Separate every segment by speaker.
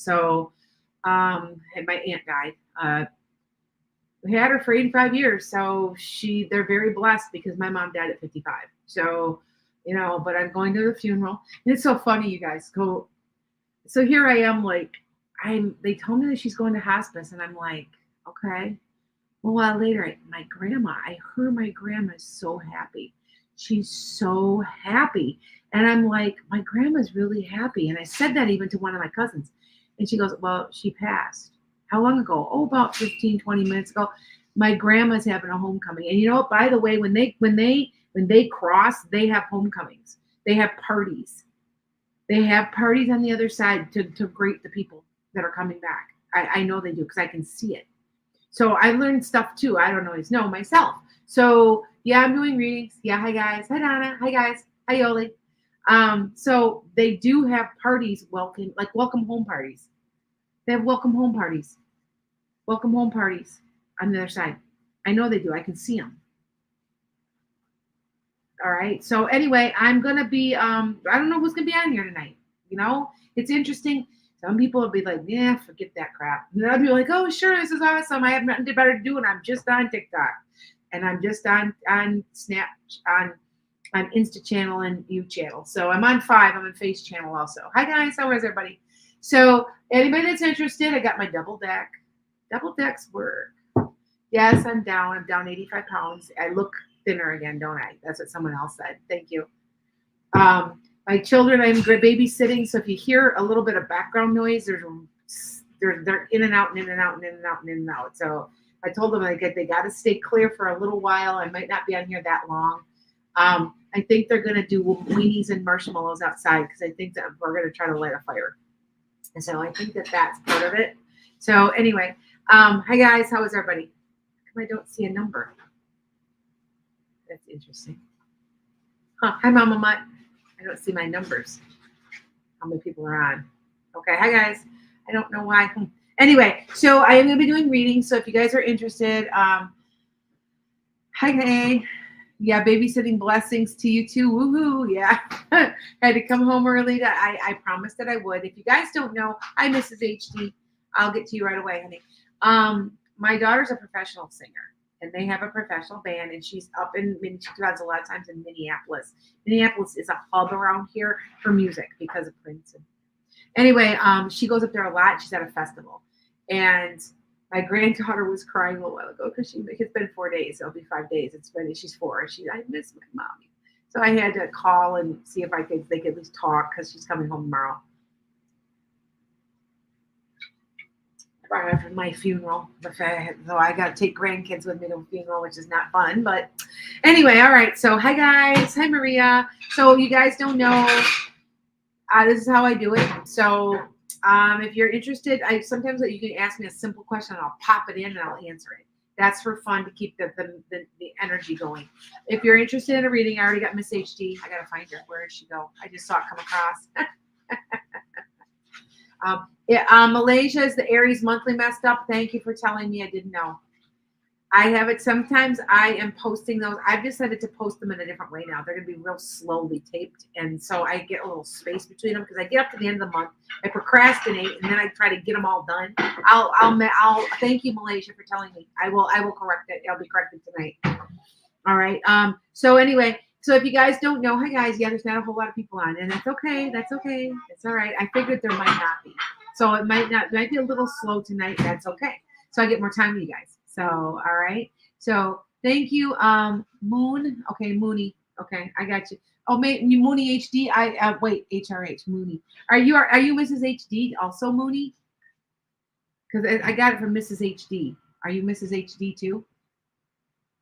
Speaker 1: So and my aunt died. We had her for 85 years, so they're very blessed because my mom died at 55. So, but I'm going to the funeral. And it's so funny, you guys. So here I am, like, they told me that she's going to hospice, and I'm like, okay. Well, a while later, I heard my grandma is so happy. She's so happy. And I'm like, my grandma's really happy. And I said that even to one of my cousins. And she goes, well, she passed. How long ago? Oh, about 15, 20 minutes ago. My grandma's having a homecoming. And by the way, when they cross, they have homecomings. They have parties. They have parties on the other side to greet the people that are coming back. I know they do because I can see it. So I learned stuff too. I don't always know myself. So yeah, I'm doing readings. Yeah, hi guys. Hi Donna. Hi guys. Hi Yoli. So they do have parties, welcome home parties. They have welcome home parties. Welcome home parties on the other side. I know they do. I can see them. All right. So anyway, I'm gonna be I don't know who's gonna be on here tonight. It's interesting. Some people will be like, yeah, forget that crap. And then I'll be like, oh, sure, this is awesome. I have nothing better to do, and I'm just on TikTok, and I'm just on Snap, on Insta channel and You channel. So I'm on 5. I'm on Face channel also. Hi guys, how is everybody? So anybody that's interested, I got my double deck. Double decks work. Yes, I'm down. I'm down 85 pounds. I look thinner again, don't I? That's what someone else said. Thank you. My children, I'm babysitting, so if you hear a little bit of background noise, they're in and out and in and out and in and out and in and out. So I told them they got to stay clear for a little while. I might not be on here that long. I think they're going to do weenies and marshmallows outside because I think that we're going to try to light a fire. And so I think that's part of it. So anyway, hi guys, how is everybody? I don't see a number. That's interesting. Hi Mama Mutt. I don't see my numbers. How many people are on? Okay, hi guys. I don't know why. Anyway, so I am going to be doing readings. So if you guys are interested, hi. Yeah, babysitting blessings to you too. Woohoo! Yeah, I had to come home early. I promised that I would. If you guys don't know, hi Mrs. HD. I'll get to you right away, honey. My daughter's a professional singer. And they have a professional band, and she's up she does a lot of times in Minneapolis. Minneapolis is a hub around here for music because of Prince. Anyway, she goes up there a lot. She's at a festival. And my granddaughter was crying a while ago because it's been 4 days. It'll be 5 days. She's 4. I miss my mommy. So I had to call and see if they could at least talk because she's coming home tomorrow. For my funeral. So I got to take grandkids with me to a funeral, which is not fun. But anyway, all right. So hi guys. Hi Maria. So you guys don't know, this is how I do it. So if you're interested, sometimes you can ask me a simple question and I'll pop it in and I'll answer it. That's for fun to keep the energy going. If you're interested in a reading, I already got Miss HD. I got to find her. Where did she go? I just saw it come across. Malaysia, is the Aries monthly messed up? Thank you for telling me. I didn't know. I have it. Sometimes I am posting those. I've decided to post them in a different way now. They're going to be real slowly taped. And so I get a little space between them because I get up to the end of the month. I procrastinate and then I try to get them all done. I'll thank you, Malaysia, for telling me. I will correct it. I'll be corrected tonight. All right. So anyway, so if you guys don't know, hi guys, yeah, there's not a whole lot of people on, and that's okay. That's okay. It's all right. I figured there might not be. So it might be a little slow tonight. That's okay. So I get more time with you guys. So, all right. So thank you. Moon. Okay. Mooney. Okay. I got you. Oh, Mooney HD. Wait, HRH Mooney. Are you Mrs. HD also Mooney? Because I got it from Mrs. HD. Are you Mrs. HD too?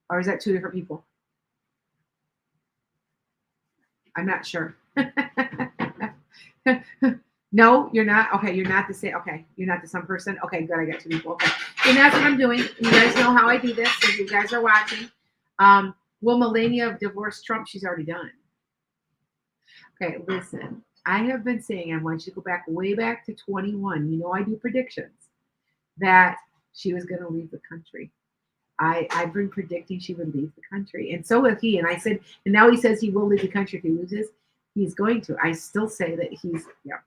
Speaker 1: Or is that two different people? I'm not sure. No, you're not. Okay, you're not the same. Okay, you're not the same person. Okay, good. I got two people. Okay, and that's what I'm doing. You guys know how I do this. If you guys are watching, will Melania divorce Trump? She's already done. Okay, listen. I have been saying I want you to go way back to 21. You know I do predictions that she was going to leave the country. I've been predicting she would leave the country, and so will he. And I said, and now he says he will leave the country if he loses. He's going to. I still say that he's. Yeah.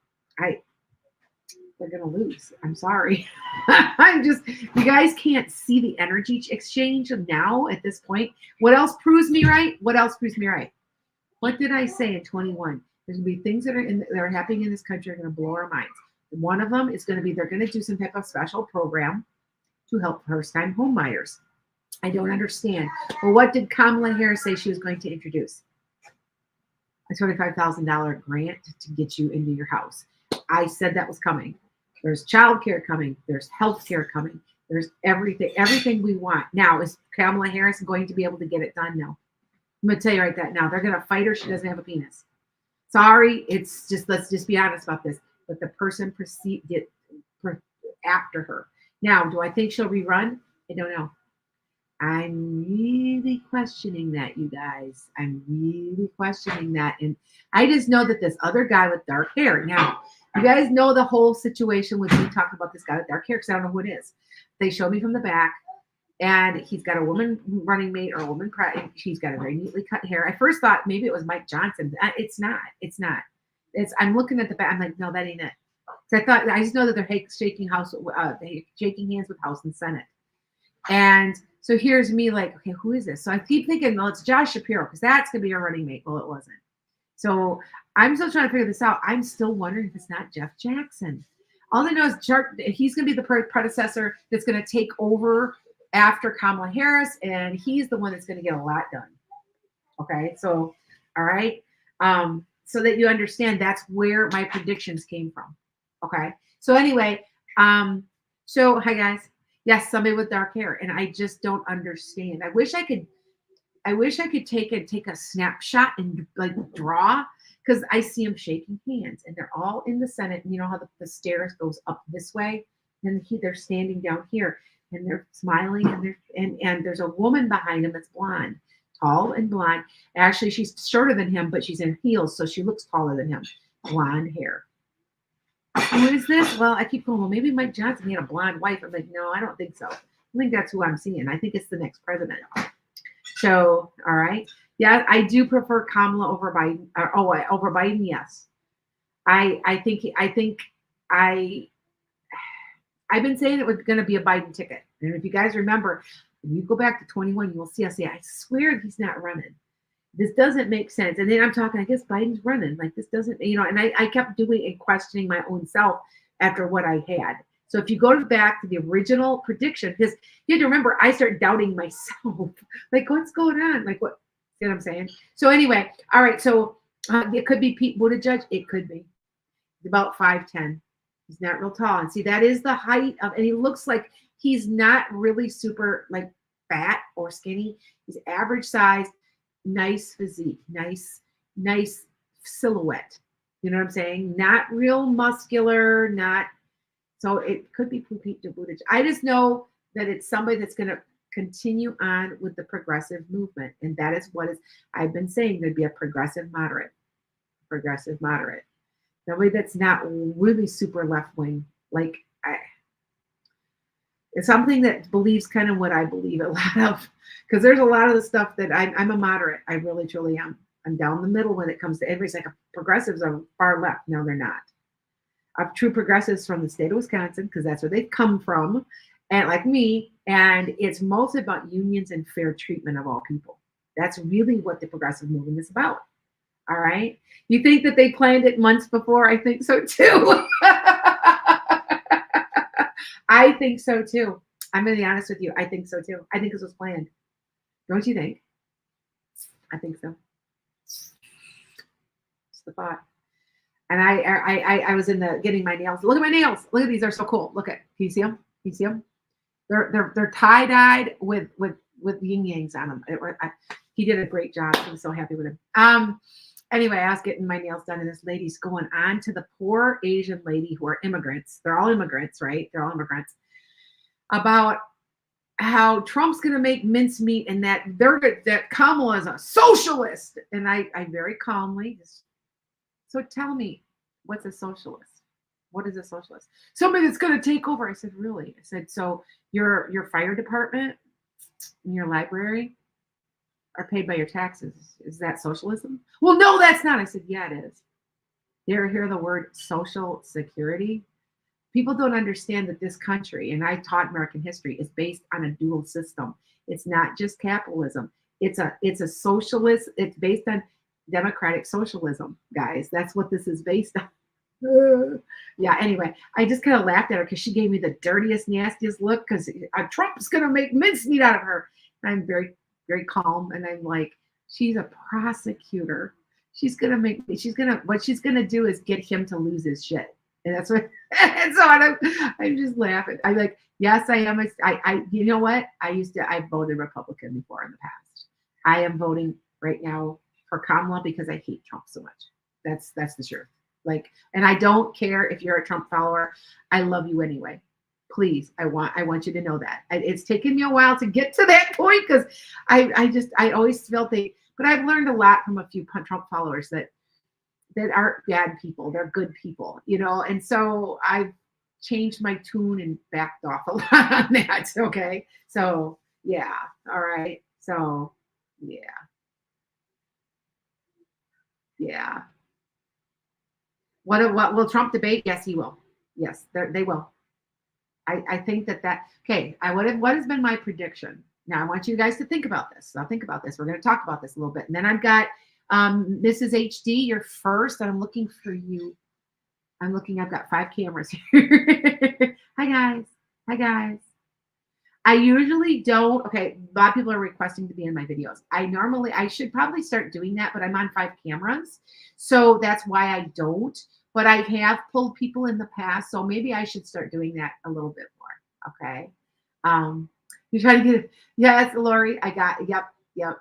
Speaker 1: they're gonna lose. I'm sorry. I'm just you guys can't see the energy exchange now at this point. What else proves me right? What else proves me right? What did I say in 21? There's gonna be things that are happening in this country are gonna blow our minds. One of them is gonna be they're gonna do some type of special program to help first-time home buyers. I don't understand. Well, what did Kamala Harris say she was going to introduce? A $25,000 grant to get you into your house. I said that was coming. There's child care coming. There's health care coming. There's everything we want. Now, is Kamala Harris going to be able to get it done? No. I'm going to tell you right that now. They're going to fight her. She doesn't have a penis. Sorry. It's just, let's just be honest about this. But the person did after her. Now, do I think she'll rerun? I don't know. I'm really questioning that, you guys. I'm really questioning that. And I just know that this other guy with dark hair. Now, you guys know the whole situation with me talking about this guy with dark hair because I don't know who it is. They showed me from the back, and he's got a woman running mate or a woman. She's got a very neatly cut hair. I first thought maybe it was Mike Johnson. It's not. It's not. I'm looking at the back. I'm like, no, that ain't it. So I just know that they're shaking hands with House and Senate. And so here's me like, okay, who is this? So I keep thinking, well, it's Josh Shapiro because that's going to be our running mate. Well, it wasn't. So I'm still trying to figure this out. I'm still wondering if it's not Jeff Jackson. All I know is he's going to be the predecessor that's going to take over after Kamala Harris, and he's the one that's going to get a lot done. Okay, so, all right. So that you understand that's where my predictions came from. Okay, so anyway, so hi guys. Yes, somebody with dark hair, and I just don't understand. I wish I could take a snapshot and like draw because I see them shaking hands, and they're all in the Senate. And you know how the stairs goes up this way, and they're standing down here, and they're smiling, and there's a woman behind them that's blonde, tall and blonde. Actually, she's shorter than him, but she's in heels, so she looks taller than him. Blonde hair. Who is this? Well, I keep going, well, maybe Mike Johnson had a blonde wife. I'm like, no, I don't think so. I think that's who I'm seeing. I think it's the next president. So, all right. Yeah, I do prefer Kamala over Biden. Over Biden, yes. I've been saying it was going to be a Biden ticket. And if you guys remember, when you go back to 21, you will see us say, I swear he's not running. This doesn't make sense. And then I'm talking, I guess Biden's running. Like this doesn't, and I kept doing and questioning my own self after what I had. So if you go back to the original prediction, because you have to remember, I start doubting myself. Like, what's going on? Like, what? See what I'm saying? So anyway, all right. So it could be Pete Buttigieg. It could be. He's about 5'10". He's not real tall. And see, that is the height of, and he looks like he's not really super like fat or skinny. He's average size. Nice physique, nice silhouette. You know what I'm saying? Not real muscular, not so it could be Pete Buttigieg. I just know that it's somebody that's going to continue on with the progressive movement, and that is what I've been saying. There'd be a progressive moderate, somebody that's not really super left wing. Like it's something that believes kind of what I believe a lot of, because there's a lot of the stuff that I'm a moderate. I really, truly am. I'm down the middle when it comes to everybody's like progressives are far left. No, they're not. True progressives from the state of Wisconsin, because that's where they come from, and like me, and it's mostly about unions and fair treatment of all people. That's really what the progressive movement is about. All right. You think that they planned it months before? I think so too. I think so too. I'm going to be honest with you. I think so too. I think this was planned. Don't you think? I think so. It's the thought. And I was getting my nails. Look at my nails. Look at these. They're so cool. Look at. Can you see them? Can you see them? They're tie dyed with yin yangs on them. He did a great job. I was so happy with him. Anyway, I was getting my nails done, and this lady's going on to the poor Asian lady who are immigrants. They're all immigrants, right? They're all immigrants. About how Trump's going to make mincemeat and that Kamala is a socialist. And I very calmly so tell me, what's a socialist? What is a socialist? Somebody that's going to take over. I said, really? I said, so your fire department and your library are paid by your taxes. Is that socialism? Well, no, that's not. I said, yeah, it is. You ever hear the word social security? People don't understand that this country, and I taught American history, is based on a dual system. It's not just capitalism. It's a socialist. It's based on democratic socialism, guys. That's what this is based on. Yeah. Anyway, I just kind of laughed at her because she gave me the dirtiest, nastiest look because Trump's gonna make mincemeat out of her. And I'm very, very calm, and I'm like, she's a prosecutor. What she's gonna do is get him to lose his shit. And that's what, and so I'm just laughing. I'm like, yes, I am. You know what? I voted Republican before in the past. I am voting right now for Kamala because I hate Trump so much. That's the truth. Like, and I don't care if you're a Trump follower. I love you anyway. Please, I want you to know that. It's taken me a while to get to that point because I always felt but I've learned a lot from a few Trump followers that aren't bad people. They're good people, and so I've changed my tune and backed off a lot on that. Okay. So yeah. All right. So yeah. Yeah. What will Trump debate? Yes, he will. Yes, they will. I think that okay. What has been my prediction? Now I want you guys to think about this. I'll think about this. We're going to talk about this a little bit, and then I've got Mrs. HD. You're first, and I'm looking for you. I've got 5 cameras here. Hi guys. Hi guys. I usually don't. Okay, a lot of people are requesting to be in my videos. I should probably start doing that, but I'm on 5 cameras, so that's why I don't. But I have pulled people in the past, so maybe I should start doing that a little bit more. Okay. You try to get it. Yes, Lori, I got. Yep.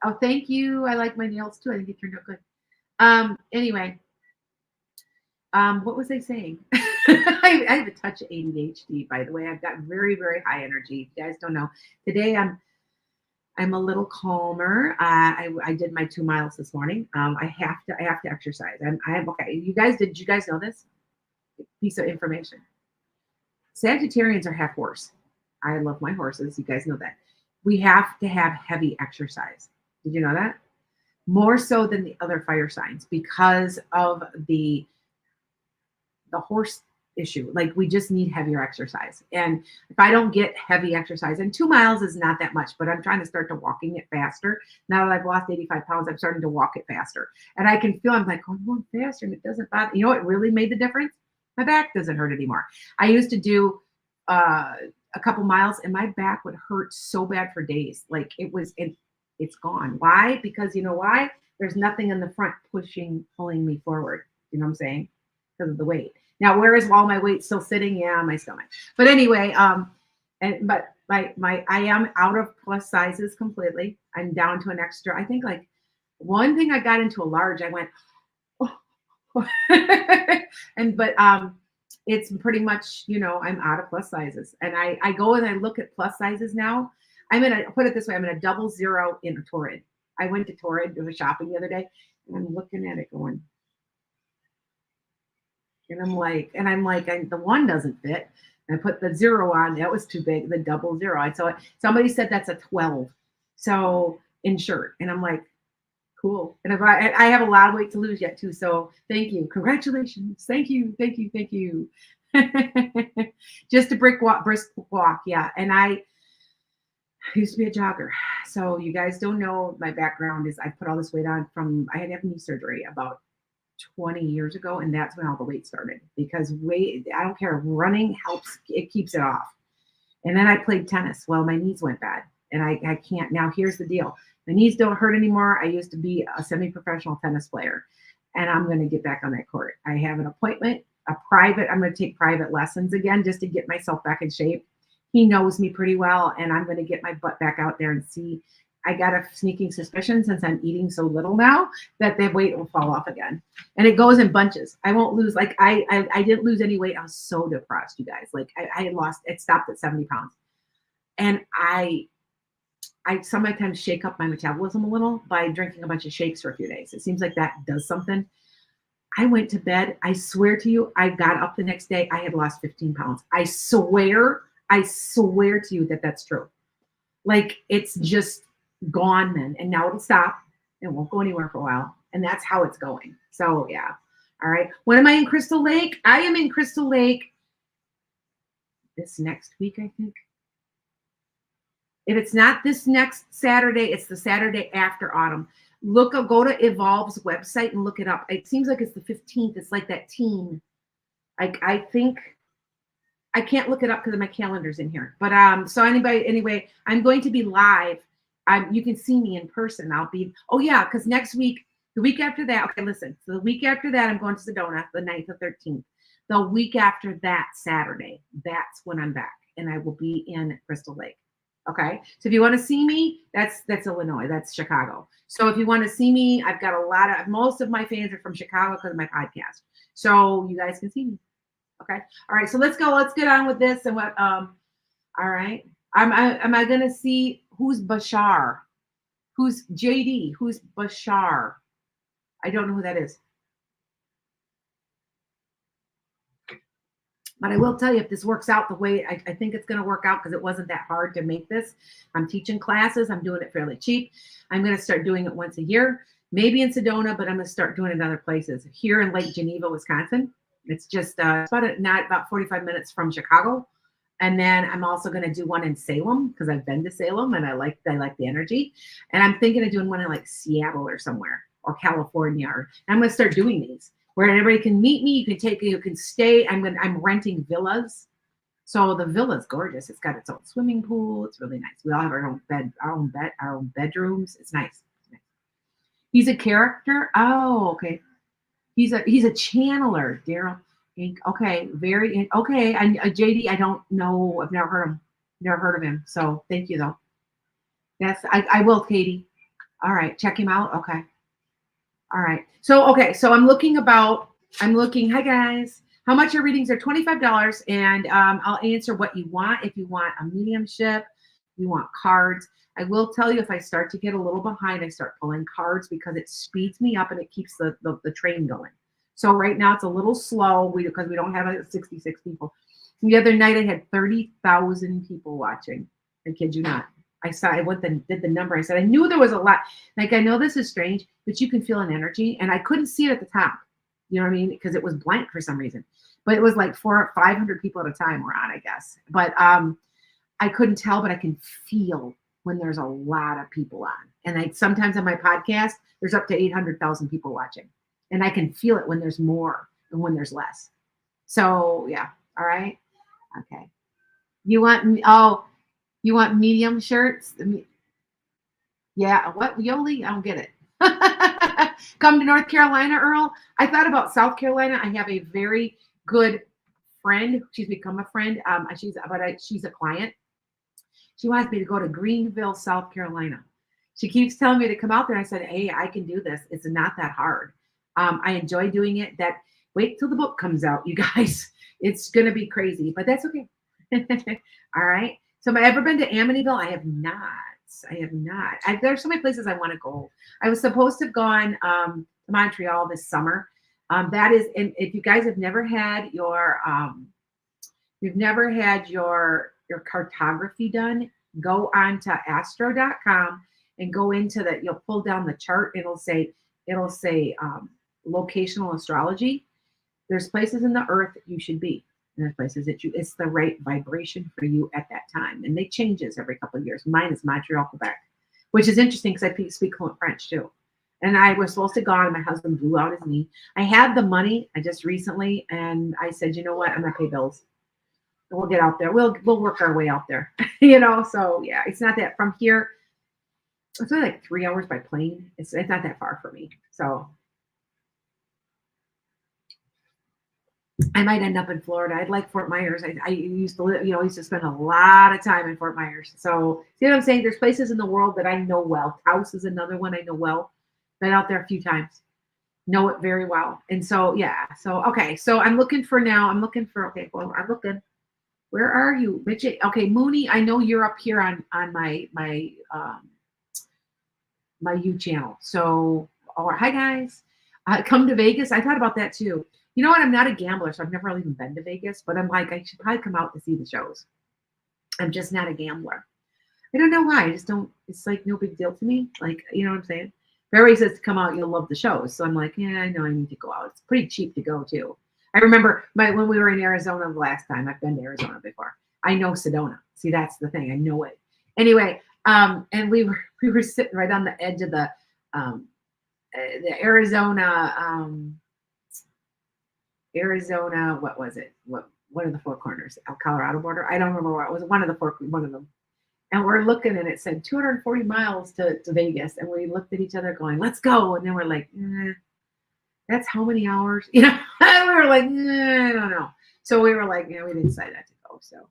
Speaker 1: Oh, thank you. I like my nails too. I think it turned out good. Anyway, what was I saying? I have a touch of ADHD, by the way. I've got very, very high energy. You guys don't know. Today I'm a little calmer. I did my 2 miles this morning. I have to exercise. I'm okay. Did you guys know this piece of information? Sagittarians are half horse. I love my horses. You guys know that. We have to have heavy exercise. Did you know that? More so than the other fire signs because of the horse issue. Like we just need heavier exercise. And if I don't get heavy exercise, and 2 miles is not that much, but I'm trying to start to walking it faster. Now that I've lost 85 pounds, I'm starting to walk it faster. And I can feel, I'm like, oh, I'm going faster and it doesn't bother. You know what really made the difference? My back doesn't hurt anymore. I used to do a couple miles and my back would hurt so bad for days. Like it's gone. Why? Because you know why? There's nothing in the front pulling me forward. You know what I'm saying? Because of the weight. Now, where is all my weight still sitting? Yeah, my stomach. But anyway, but I am out of plus sizes completely. I'm down to an extra. I think like one thing I got into a large. I went, oh. but it's pretty much I'm out of plus sizes, and I go and I look at plus sizes now. I'm gonna put it this way. I'm in a 00 in Torrid. I went to Torrid to shopping the other day, and I'm looking at it going. And I'm like, the 1 doesn't fit. And I put the 0 on. That was too big. The 00. I saw it. Somebody said that's a 12. So in shirt. And I'm like, cool. And if I have a lot of weight to lose yet too. So thank you. Congratulations. Thank you. Just a brisk walk. Yeah. And I used to be a jogger. So you guys don't know my background is I put all this weight on I had to have knee surgery about 20 years ago, and that's when all the weight started because I don't care, running helps, it keeps it off. And then I played tennis. Well, my knees went bad and I can't. Now here's the deal, my knees don't hurt anymore. I used to be a semi-professional tennis player, and I'm going to get back on that court. I have an appointment, I'm going to take private lessons again just to get myself back in shape. He knows me pretty well, and I'm going to get my butt back out there and see. I got a sneaking suspicion since I'm eating so little now that the weight will fall off again. And it goes in bunches. I won't lose. Like I didn't lose any weight. I was so depressed, you guys. Like I had lost, it stopped at 70 pounds. And I sometimes shake up my metabolism a little by drinking a bunch of shakes for a few days. It seems like that does something. I went to bed. I swear to you, I got up the next day. I had lost 15 pounds. I swear to you that that's true. Like it's just gone then, and now it'll stop. It won't go anywhere for a while, and that's how it's going. So yeah. All right. When am I in Crystal Lake? I am in Crystal Lake this next week, I think. If it's not this next Saturday, it's the Saturday after autumn. Go to Evolve's website and look it up. It seems like it's the 15th. It's like that teen. I think I can't look it up because my calendar's in here. But so anyway, I'm going to be live. You can see me in person. I'll be, oh yeah, because next week, the week after that, okay, listen. So the week after that, I'm going to Sedona, the 9th or 13th. The week after that Saturday, that's when I'm back. And I will be in Crystal Lake. Okay. So if you want to see me, that's Illinois, that's Chicago. So if you want to see me, I've got most of my fans are from Chicago because of my podcast. So you guys can see me. Okay. All right. So let's go. Let's get on with this. And what, all right. Am I going to see who's Bashar? Who's JD? Who's Bashar? I don't know who that is. But I will tell you, if this works out the way I think it's going to work out, because it wasn't that hard to make this. I'm teaching classes. I'm doing it fairly cheap. I'm going to start doing it once a year, maybe in Sedona, but I'm going to start doing it in other places. Here in Lake Geneva, Wisconsin. It's just about 45 minutes from Chicago. And then I'm also going to do one in Salem because I've been to Salem and I like the energy. And I'm thinking of doing one in like Seattle or somewhere, or California. I'm going to start doing these where everybody can meet me. You can stay. I'm renting villas. So the villa's gorgeous. It's got its own swimming pool. It's really nice. We all have our own bedrooms. It's nice. He's a character. Oh, okay. He's a channeler, Daryl. Okay, okay. JD, I don't know. I've never heard of him. So thank you though. Yes, I will, Katie. All right, check him out. Okay. All right. So okay. So I'm looking. Hi guys. How much your readings are? $25, and I'll answer what you want. If you want a mediumship, you want cards. I will tell you, if I start to get a little behind, I start pulling cards because it speeds me up and it keeps the train going. So right now it's a little slow because we don't have 66 people. The other night I had 30,000 people watching. I kid you not. I went and did the number. I said, I knew there was a lot. Like, I know this is strange, but you can feel an energy. And I couldn't see it at the top. You know what I mean? Because it was blank for some reason. But it was like 400 or 500 people at a time were on, I guess. But I couldn't tell, but I can feel when there's a lot of people on. And sometimes on my podcast, there's up to 800,000 people watching. And I can feel it when there's more and when there's less. So yeah. All right. Okay. You want medium shirts? Yeah. What? Yoli? I don't get it. Come to North Carolina, Earl. I thought about South Carolina. I have a very good friend. She's become a friend. She's a client. She wants me to go to Greenville, South Carolina. She keeps telling me to come out there. I said, hey, I can do this. It's not that hard. I enjoy doing it. Wait till the book comes out, you guys. It's going to be crazy, but that's okay. All right. So have I ever been to Amityville? I have not. There's so many places I want to go. I was supposed to have gone to Montreal this summer. That is, and if you guys have never had your cartography done, go on to astro.com and go into you'll pull down the chart. It'll say locational astrology. There's places in the earth that you should be. And there's places that it's the right vibration for you at that time. And they changes every couple of years. Mine is Montreal, Quebec, which is interesting because I speak fluent French too. And I was supposed to go, and my husband blew out his knee. I had the money just recently, and I said, you know what? I'm gonna pay bills. We'll get out there. We'll work our way out there. So yeah, it's not that from here. It's only like 3 hours by plane. It's not that far for me. So I might end up in Florida. I'd like Fort Myers. I used to live, used to spend a lot of time in Fort Myers. So see what I'm saying? There's places in the world that I know well. Taos is another one I know well. Been out there a few times. Know it very well. And so, yeah. So, okay. So I'm looking. Okay. Well, I'm looking. Where are you? Okay. Mooney, I know you're up here on my U channel. So, hi guys. Come to Vegas. I thought about that too. You know what? I'm not a gambler, so I've never really even been to Vegas, but I'm like, I should probably come out to see the shows. I'm just not a gambler. I don't know why. I just don't, it's like no big deal to me. Like, you know what I'm saying? Barry says to come out, you'll love the shows. So I'm like, yeah, I know I need to go out. It's pretty cheap to go too. I remember when we were in Arizona the last time. I've been to Arizona before. I know Sedona. See, that's the thing. I know it. Anyway, and we were sitting right on the edge of the Arizona, what was it? What are the four corners? Colorado border? I don't remember what it was. One of the four, one of them. And we're looking and it said 240 miles to Vegas. And we looked at each other going, let's go. And then we're like, that's how many hours? You know, we were like, I don't know. So we were like, we didn't decide not to go. So,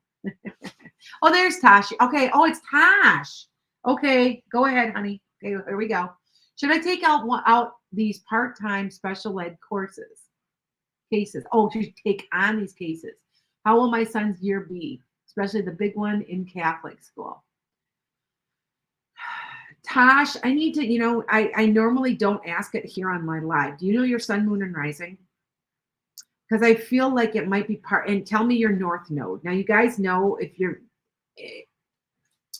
Speaker 1: oh, there's Tosh. Okay. Oh, it's Tosh. Okay. Go ahead, honey. Okay. Here we go. Should I take out these part-time special ed cases? Oh, to take on these cases. How will my son's year be? Especially the big one in Catholic school. Tosh, I need to, I normally don't ask it here on my live. Do you know your sun, moon, and rising? Because I feel like it might be and tell me your north node. Now, you guys know if you're,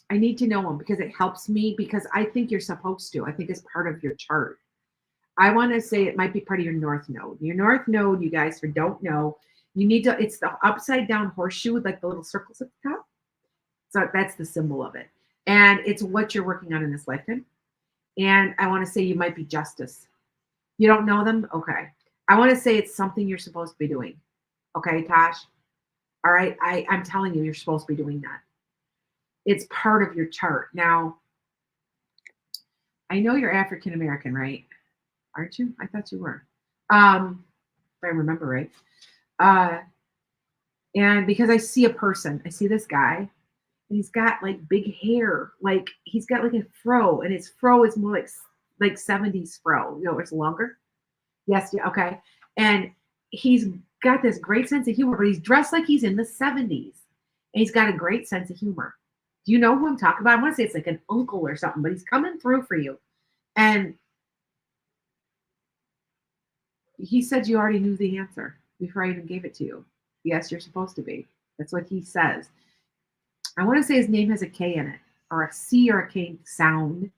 Speaker 1: I need to know them because it helps me because I think you're supposed to. I think it's part of your chart. I want to say it might be part of your north node. Your north node, you guys who don't know, it's the upside down horseshoe with like the little circles at the top. So that's the symbol of it. And it's what you're working on in this lifetime. And I want to say you might be justice. You don't know them? Okay. I want to say it's something you're supposed to be doing. Okay, Tosh? All right. I'm telling you, you're supposed to be doing that. It's part of your chart. Now, I know you're African American, right? Aren't you? I thought you were. If I remember right. And because I see a person, I see this guy, and he's got like big hair, like he's got like a fro, and his fro is more like 70s fro. It's longer. Yes, yeah, okay. And he's got this great sense of humor, but he's dressed like he's in the 70s, and he's got a great sense of humor. Do you know who I'm talking about? I want to say it's like an uncle or something, but he's coming through for you. And he said you already knew the answer before I even gave it to you. Yes, you're supposed to be. That's what he says. I want to say his name has a K in it, or a C or a K sound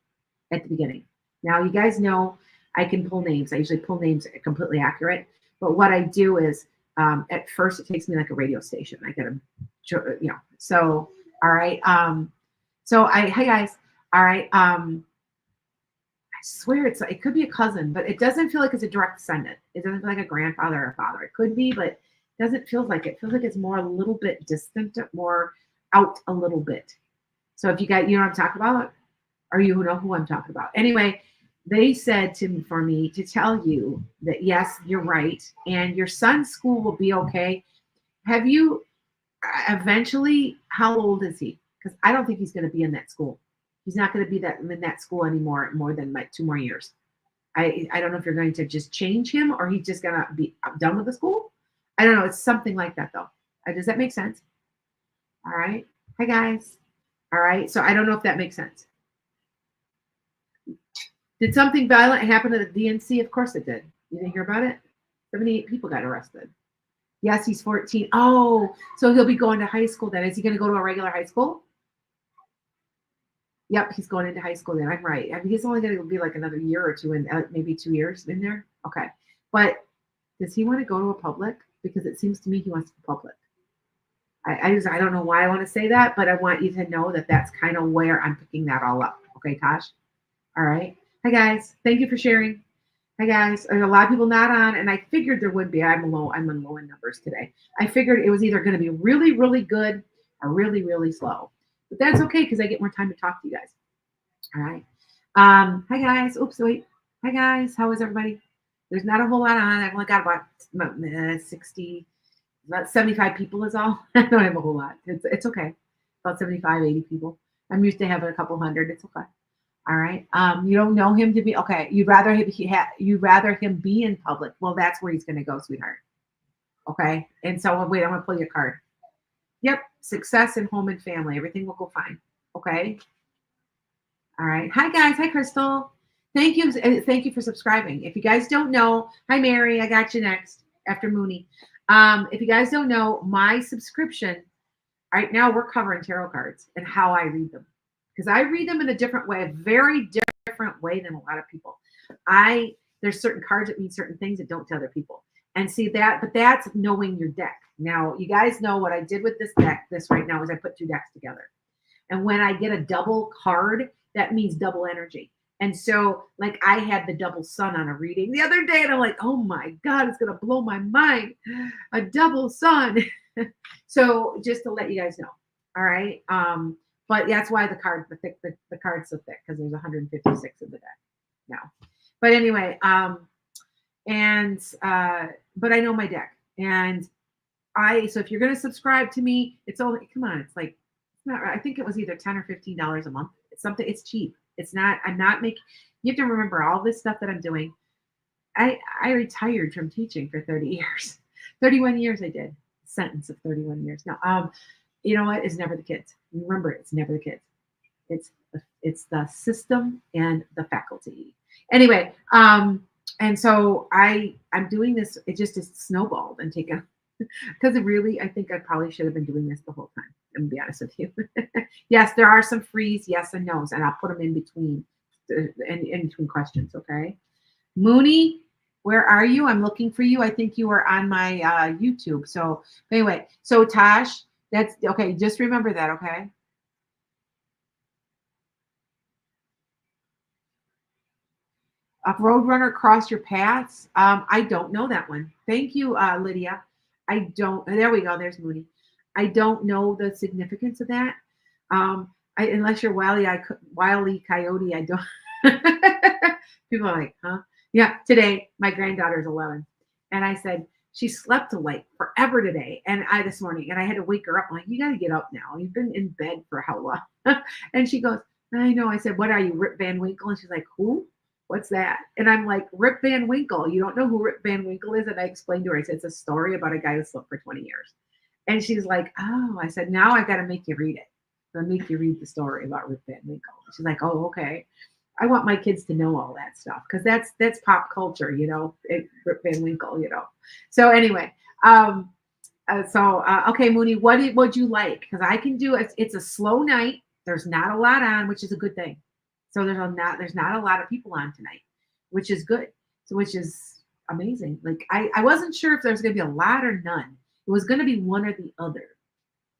Speaker 1: at the beginning. Now, you guys know I can pull names. I usually pull names completely accurate. But what I do is, at first, it takes me like a radio station. I get them, So, all right. Hey guys. All right. I swear it could be a cousin, but it doesn't feel like it's a direct descendant. It doesn't feel like a grandfather or a father. It could be, but it doesn't feel like it. It feels like it's more a little bit distant, more out a little bit. So if you know what I'm talking about, or you know who I'm talking about. Anyway, they said for me to tell you that, yes, you're right. And your son's school will be okay. Have you eventually, how old is he? Because I don't think he's going to be in that school. He's not going to be in that school anymore, more than like 2 more years. I don't know if you're going to just change him or he's just going to be done with the school. I don't know. It's something like that, though. Does that make sense? All right. Hi, guys. All right. So I don't know if that makes sense. Did something violent happen at the DNC? Of course it did. You didn't hear about it? 78 people got arrested. Yes, he's 14. Oh, so he'll be going to high school then. Is he going to go to a regular high school? Yep, he's going into high school then. I'm right. I mean, he's only going to be like another year or two, and maybe 2 years in there. Okay. But does he want to go to a public? Because it seems to me he wants to go public. I don't know why I want to say that, but I want you to know that that's kind of where I'm picking that all up. Okay, Tosh? All right. Hi, guys. Thank you for sharing. Hi, guys. There's a lot of people not on, and I figured there would be. I'm in low in numbers today. I figured it was either going to be really, really good or really, really slow. But that's okay because I get more time to talk to you guys. All right. Hi, guys. Oops, wait. Hi, guys. How is everybody? There's not a whole lot on. I've only got about 60, about 75 people is all. I don't have a whole lot. It's okay. About 75, 80 people. I'm used to having a couple hundred. It's okay. All right. You don't know him to be okay. You'd rather him be in public. Well, that's where he's going to go, sweetheart. Okay. And so wait, I'm going to pull your card. Yep. Success in home and family. Everything will go fine. Okay. All right. Hi, guys. Hi, Crystal. Thank you. Thank you for subscribing. If you guys don't know, hi, Mary. I got you next after Mooney. If you guys don't know, my subscription, right now we're covering tarot cards and how I read them. Because I read them in a different way, a very different way than a lot of people. There's certain cards that mean certain things that don't to other people. And see that, but that's knowing your deck. Now, you guys know what I did with this deck. This right now is I put two decks together. And when I get a double card, that means double energy. And so, like, I had the double sun on a reading the other day, and I'm like, oh my God, it's going to blow my mind. A double sun. So, just to let you guys know. All right. But that's why the card's so thick, because there's 156 in the deck now. But anyway, but I know my deck. And so if you're going to subscribe to me, it's only, come on, it's like, not, I think it was either $10 or $15 a month. It's something, it's cheap. It's not, I'm not making, you have to remember all this stuff that I'm doing. I retired from teaching for 30 years. 31 years I did. Sentence of 31 years. Now, you know what? It's never the kids. Remember, it's never the kids. It's the system and the faculty. Anyway, and so I'm doing this. It just is snowballed and taken, because really, I think I probably should have been doing this the whole time. I'm gonna be honest with you. Yes, there are some frees, yes and no's, and I'll put them in between, in between questions. Okay, Mooney, where are you? I'm looking for you. I think you are on my YouTube. So anyway, so Tosh, that's okay. Just remember that, okay? A Roadrunner cross your paths? I don't know that one. Thank you, Lydia. I don't. There we go. There's Mooney. I don't know the significance of that. Unless you're Wile E. Coyote, I don't. People are like, huh? Yeah. Today, my granddaughter's 11, and I said she slept like forever today, and this morning, and I had to wake her up. I'm like, you got to get up now. You've been in bed for how long? And she goes, I know. I said, what are you, Rip Van Winkle? And she's like, who? What's that? And I'm like, Rip Van Winkle. You don't know who Rip Van Winkle is? And I explained to her, I said, it's a story about a guy who slept for 20 years. And she's like, oh, I said, now I've got to make you read it. I'll make you read the story about Rip Van Winkle. She's like, oh, okay. I want my kids to know all that stuff, because that's pop culture, you know, Rip Van Winkle, you know. So anyway, okay, Mooney, what would you like? Because I can do it. It's a slow night. There's not a lot on, which is a good thing. So there's not a lot of people on tonight, which is good. So which is amazing. Like I wasn't sure if there's gonna be a lot or none. It was gonna be one or the other.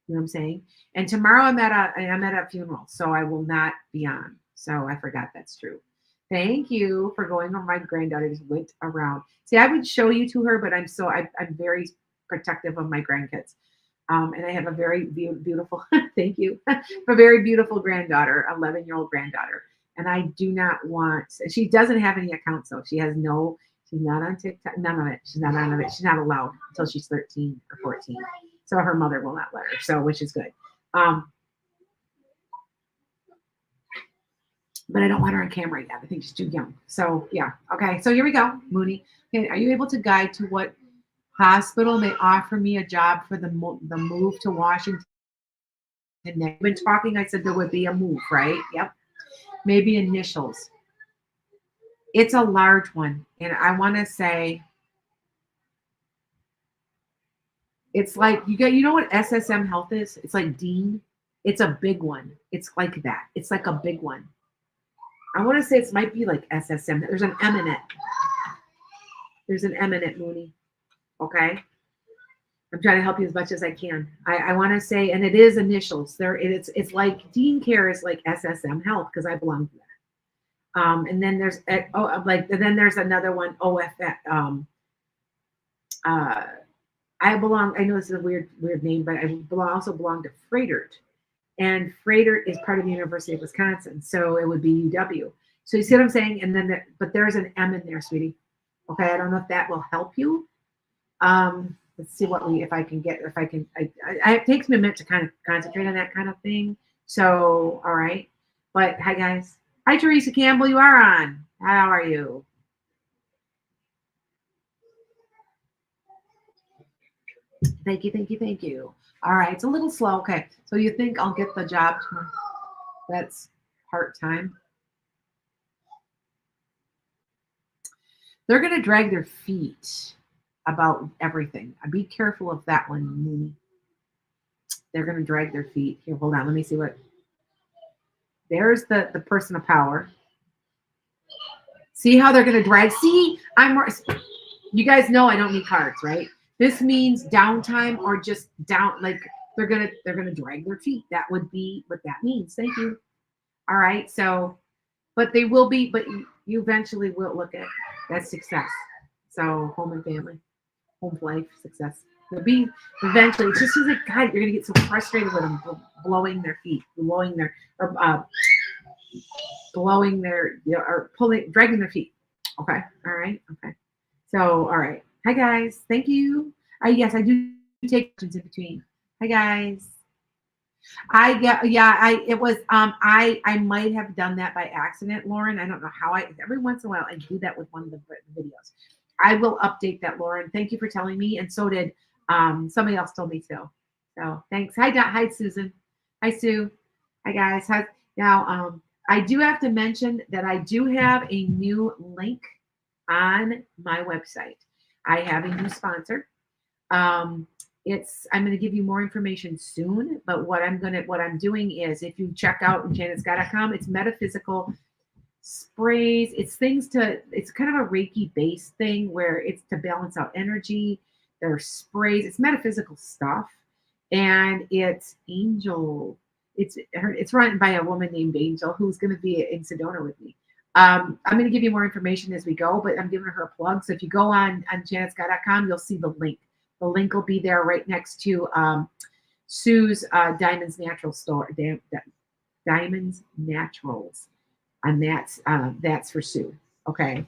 Speaker 1: You know what I'm saying? And tomorrow I'm at a funeral, so I will not be on. So I forgot that's true. Thank you for going on. My granddaughter just went around. See, I would show you to her, but I'm very protective of my grandkids. And I have a very beautiful, thank you, a very beautiful granddaughter, 11-year-old granddaughter. And I do not want, she doesn't have any accounts though. She's not on TikTok, none of it. She's not on it. She's not allowed until she's 13 or 14. So her mother will not let her, so which is good. But I don't want her on camera yet. I think she's too young. So yeah. Okay. So here we go, Mooney. Okay, are you able to guide to what hospital may offer me a job for the move to Washington? And they've been talking. I said there would be a move, right? Yep. Maybe initials. It's a large one, and I want to say it's like you know what SSM Health is? It's like Dean. It's a big one. It's like that. It's like a big one. I want to say it might be like SSM. There's an M in it. There's an M in it, Mooney. Okay. I'm trying to help you as much as I can. I want to say, and it is initials. It's like Dean Care is like SSM Health, because I belong to that. And then there's then there's another one, OFF. I belong. I know this is a weird name, but I also belong to Froedtert. And Froedtert is part of the University of Wisconsin, so it would be UW. So you see what I'm saying? And then, but there's an M in there, sweetie. Okay, I don't know if that will help you. Let's see if I can. It takes me a minute to kind of concentrate on that kind of thing. So, all right. But hi, guys. Hi, Teresa Campbell. You are on. How are you? Thank you. All right, it's a little slow. Okay, so you think I'll get the job tomorrow? That's part-time. They're going to drag their feet about everything. Be careful of that one, Mooney. They're going to drag their feet. Here, hold on. Let me see what. There's the person of power. See how they're going to drag? See, You guys know I don't need cards, right? This means downtime or just down, like they're gonna drag their feet. That would be what that means. Thank you. All right. So, but they will be, but you eventually will look at that success. So home and family, home life, success. They'll be eventually. It just seems like God, you're gonna get so frustrated with them blowing their feet, or blowing their, or pulling, dragging their feet. Okay. All right. Okay. So, all right. Hi guys. Thank you. Yes, I do take questions in between. Hi guys. I get, yeah, it was I might have done that by accident, Lauren. I don't know how. I Every once in a while I do that with one of the videos. I will update that, Lauren. Thank you for telling me. And so did somebody else told me too. So thanks. Hi hi Susan. Hi Sue. Hi guys. Hi. Now I do have to mention that I do have a new link on my website. I have a new sponsor. Um, I'm going to give you more information soon, but what I'm doing is, if you check out janetscott.com, it's metaphysical sprays. It's kind of a Reiki based thing where it's to balance out energy. There's sprays. It's metaphysical stuff, and it's Angel. It's run by a woman named Angel who's going to be in Sedona with me. I'm going to give you more information as we go, but I'm giving her a plug. So if you go on janetscott.com, you'll see the link. The link will be there right next to Sue's Diamonds Natural store, Diamonds Naturals, and that's for Sue. Okay,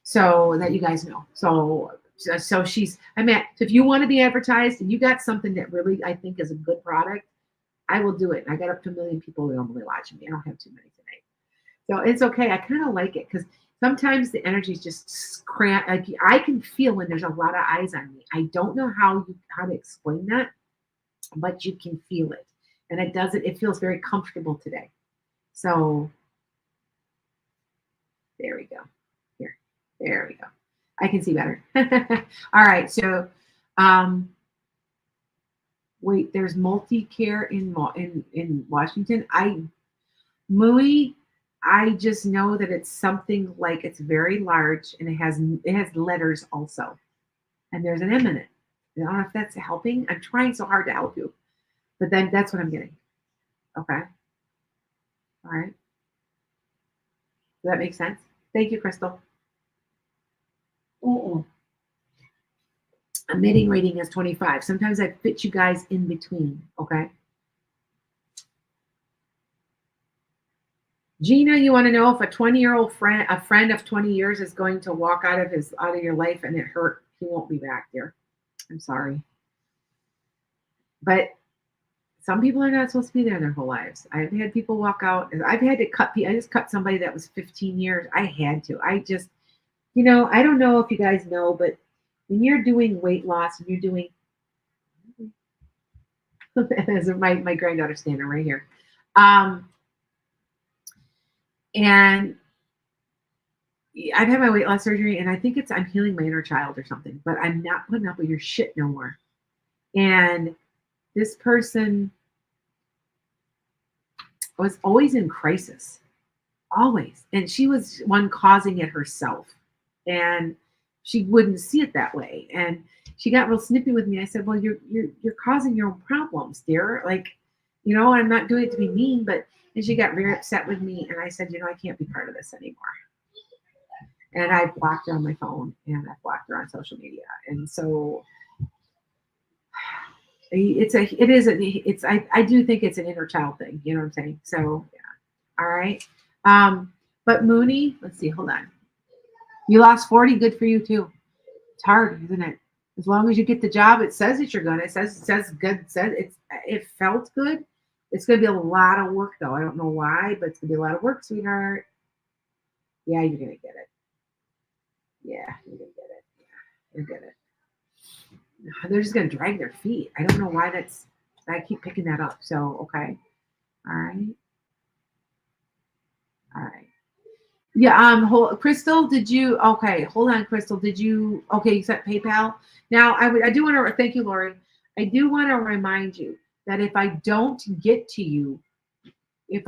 Speaker 1: so that you guys know. So so if you want to be advertised and you got something that really I think is a good product, I will do it. I got up to 1 million people normally watching me. I don't have too many tonight. So it's okay. I kind of like it because sometimes the energy is just cramp. Like I can feel when there's a lot of eyes on me. I don't know how to explain that, but you can feel it, and it does it. It feels very comfortable today. So there we go. There we go. I can see better. All right. So, um, wait. There's multi-care in Washington. MUI, I just know that it's something like it's very large and it has letters also, and there's an M in it. I don't know if that's helping. I'm trying so hard to help you, but then that's what I'm getting. Okay, all right. Does that make sense? Thank you, Crystal. Mm-mm. Emitting rating is 25. Sometimes I fit you guys in between. Okay. Gina, you want to know if a 20-year-old friend, a friend of 20 years, is going to walk out of your life and it hurt? He won't be back there. I'm sorry, but some people are not supposed to be there their whole lives. I've had people walk out. I've had to cut. I just cut somebody that was 15 years. I had to. I just, I don't know if you guys know, but when you're doing weight loss and you're doing, as my granddaughter standing right here, and I've had my weight loss surgery, and I think I'm healing my inner child or something, but I'm not putting up with your shit no more. And this person was always in crisis, always, and she was one causing it herself, and she wouldn't see it that way, and she got real snippy with me. I said, "Well, you're causing your own problems, dear. Like, I'm not doing it to be mean, but." And she got very upset with me, and I said, I can't be part of this anymore. And I blocked her on my phone, and I blocked her on social media, and so I do think it's an inner child thing. You know what I'm saying? So yeah. All right. But Mooney, let's see. Hold on. You lost 40. Good for you too. It's hard, isn't it? As long as you get the job, it says that you're gonna. It says good. It felt good. It's gonna be a lot of work though. I don't know why, but it's gonna be a lot of work, sweetheart. Yeah, you're gonna get it. Yeah, you're gonna get it. Yeah, you're gonna get it. They're just gonna drag their feet. I don't know why that's. I keep picking that up. So okay. All right. All right. Yeah. Crystal, did you? Okay. Hold on, Crystal. Did you? Okay. You said PayPal. Now, I do want to thank you, Lori. I do want to remind you that if I don't get to you, and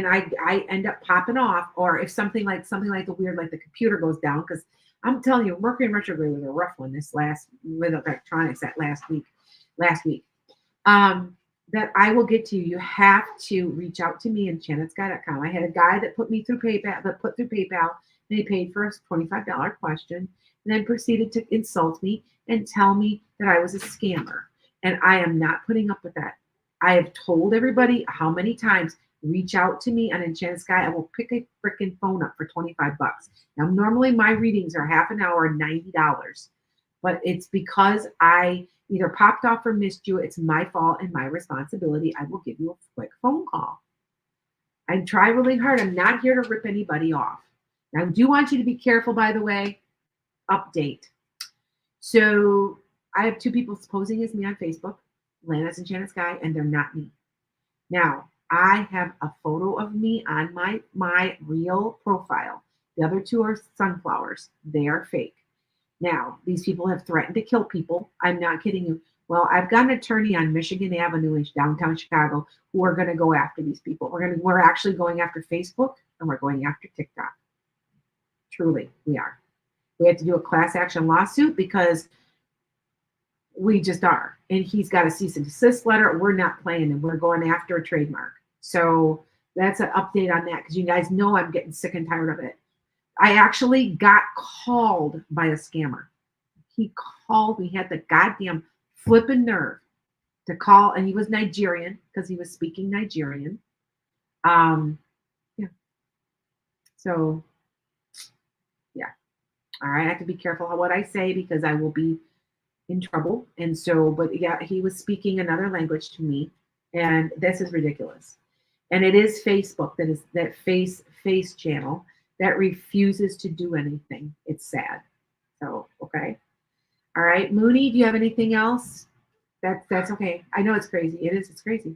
Speaker 1: I end up popping off, or if something like the weird, like the computer goes down, because I'm telling you, Mercury in retrograde was a rough one this last with electronics that last week. Um, that I will get to you. You have to reach out to me in janetsguy.com. I had a guy that put through PayPal, and he paid for a $25 question, and then proceeded to insult me and tell me that I was a scammer. And I am not putting up with that. I have told everybody how many times, reach out to me on Enchanted Sky. I will pick a freaking phone up for 25 bucks. Now, normally my readings are half an hour, $90, but it's because I either popped off or missed you. It's my fault and my responsibility. I will give you a quick phone call. I try really hard. I'm not here to rip anybody off. Now, I do want you to be careful, by the way. Update. So I have two people posing as me on Facebook, Lana's Enchanted Sky, and they're not me. Now, I have a photo of me on my real profile. The other two are sunflowers. They are fake. Now, these people have threatened to kill people. I'm not kidding you. Well, I've got an attorney on Michigan Avenue in downtown Chicago who are going to go after these people. We're actually going after Facebook and we're going after TikTok. Truly, we are. We have to do a class action lawsuit because we just are. And he's got a cease and desist letter. We're not playing and we're going after a trademark. So that's an update on that because you guys know I'm getting sick and tired of it. I actually got called by a scammer. He called me, had the goddamn flipping nerve to call, and he was Nigerian because he was speaking Nigerian. Yeah. So, yeah. All right. I have to be careful what I say because I will be in trouble. And so, but yeah, he was speaking another language to me, and this is ridiculous. And it is Facebook that face channel that refuses to do anything. It's sad. So, okay. All right. Mooney, do you have anything else? That's okay. I know it's crazy. It is. It's crazy.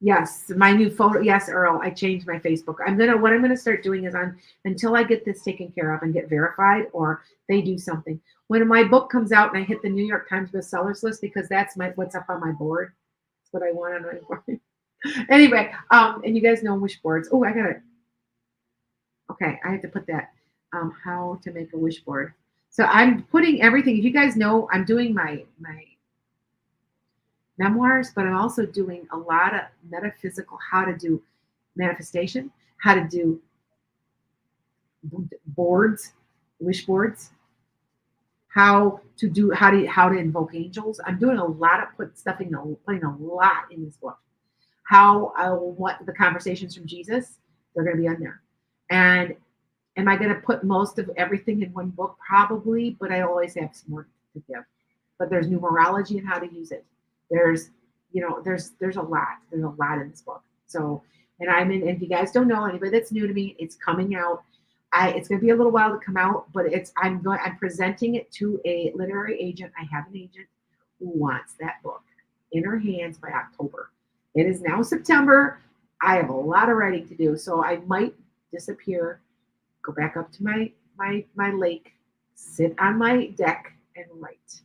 Speaker 1: Yes, my new photo. Yes, Earl. I changed my Facebook. What I'm gonna start doing is until I get this taken care of and get verified, or they do something. When my book comes out and I hit the New York Times bestsellers list, because that's what's up on my board. That's what I want on my board. Anyway, and you guys know wish boards. Oh, I got it. Okay, I have to put that. How to make a wish board. So I'm putting everything. If you guys know, I'm doing my memoirs, but I'm also doing a lot of metaphysical, how to do manifestation, how to do boards, wish boards, how to invoke angels. I'm doing a lot of putting a lot in this book. How I want the conversations from Jesus, they're going to be on there. And am I going to put most of everything in one book? Probably, but I always have some more to give. But there's numerology and how to use it. There's a lot. There's a lot in this book. So, and if you guys don't know, anybody that's new to me, it's coming out. It's going to be a little while to come out, but I'm presenting it to a literary agent. I have an agent who wants that book in her hands by October. It is now September. I have a lot of writing to do, so I might disappear, go back up to my lake, sit on my deck and write,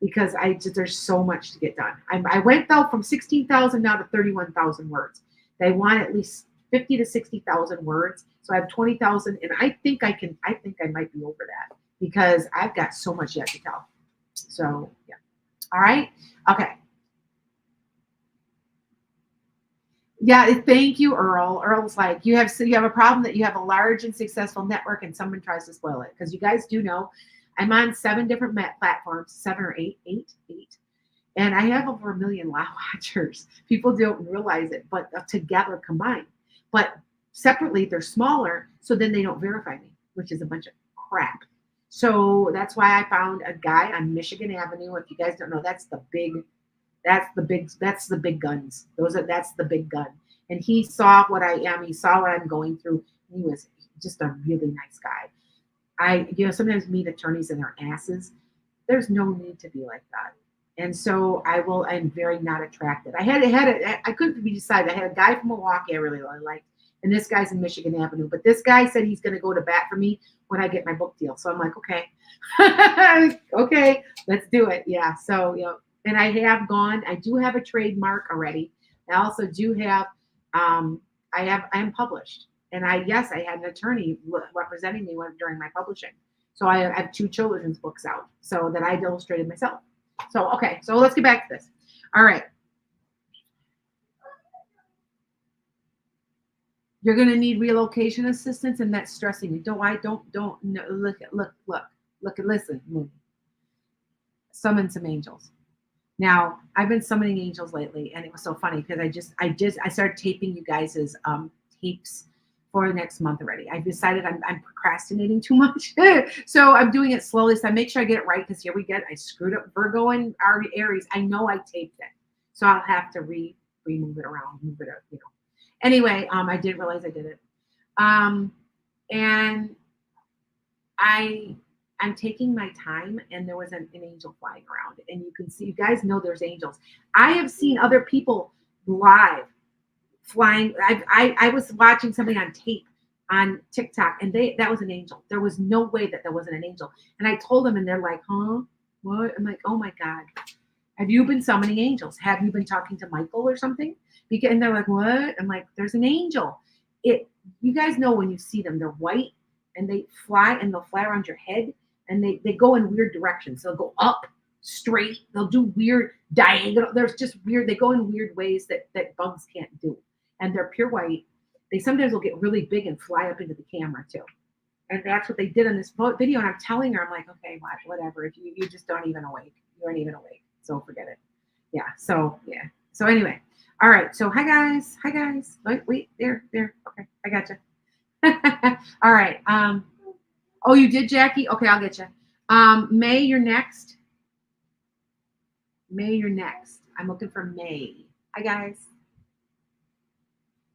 Speaker 1: because there's so much to get done. I went though from 16,000 now to 31,000 words. They want at least 50 to 60,000 words. So I have 20,000, and I think I might be over that because I've got so much yet to tell. So yeah. All right. Okay. Yeah, thank you, Earl. Earl's like, you have a problem that you have a large and successful network and someone tries to spoil it. Because you guys do know I'm on 7 different platforms, 7 or 8, and I have over 1 million Wow watchers. People don't realize it, but together combined. But separately, they're smaller, so then they don't verify me, which is a bunch of crap. So that's why I found a guy on Michigan Avenue. If you guys don't know, that's the big guns. That's the big gun. And he saw what I am. He saw what I'm going through. He was just a really nice guy. Sometimes meet attorneys and their asses. There's no need to be like that. And so I'm very not attracted. I couldn't be decided. I had a guy from Milwaukee I really liked, and this guy's in Michigan Avenue. But this guy said he's going to go to bat for me when I get my book deal. So I'm like, okay, okay, let's do it. Yeah. So and I do have a trademark already. I also do have, I am published, And yes, I had an attorney representing me during my publishing. So I have two children's books out, so that I illustrated myself. So okay, so let's get back to this. All right, you're gonna need relocation assistance, and that's stressing you. Don't no, look and listen. Summon some angels. Now, I've been summoning angels lately, and it was so funny because I started taping you guys's tapes for next month already. I decided I'm procrastinating too much, so I'm doing it slowly. So I make sure I get it right because here we get I screwed up Virgo and Aries. I know I taped it, so I'll have to remove it around, move it up. Anyway, I didn't realize I did it, and I I'm taking my time, and there was an angel flying around, and you can see, you guys know there's angels. I have seen other people live flying. I was watching something on tape on TikTok, and that was an angel. There was no way that there wasn't an angel. And I told them, and they're like, "Huh? What?" I'm like, "Oh my god, have you been summoning angels? Have you been talking to Michael or something?" And they're like, "What?" I'm like, "There's an angel." It. You guys know when you see them, they're white and they fly, and they'll fly around your head, and they go in weird directions. They'll go up straight. They'll do weird diagonal. There's just weird. They go in weird ways that bugs can't do, and they're pure white. They sometimes will get really big and fly up into the camera too. And that's what they did in this video. And I'm telling her, I'm like, okay, whatever. If you just don't even awake, you aren't even awake. So forget it. Yeah. So yeah. So anyway, all right. So hi guys. Hi guys. Wait. There. Okay, I got you. All right. Oh, you did, Jackie? Okay, I'll get you. May, you're next. May, you're next. I'm looking for May. Hi guys.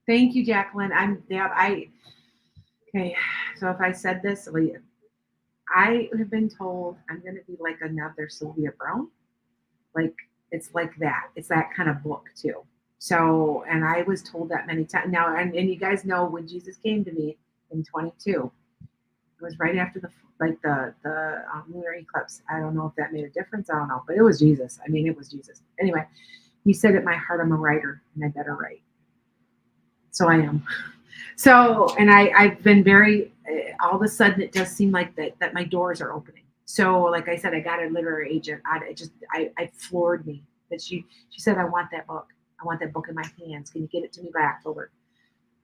Speaker 1: Thank you, Jacqueline. Okay. So if I said this, I have been told I'm gonna be like another Sylvia Brown. Like it's like that. It's that kind of book too. So, and I was told that many times now, and you guys know when Jesus came to me in 22, it was right after the lunar eclipse. I don't know if that made a difference. I don't know, but it was Jesus. I mean, it was Jesus. Anyway, he said at my heart, I'm a writer, and I better write. So I am. So, and I've been very. All of a sudden, it does seem like that my doors are opening. So, like I said, I got a literary agent. I floored me that she said, I want that book. I want that book in my hands. Can you get it to me by October?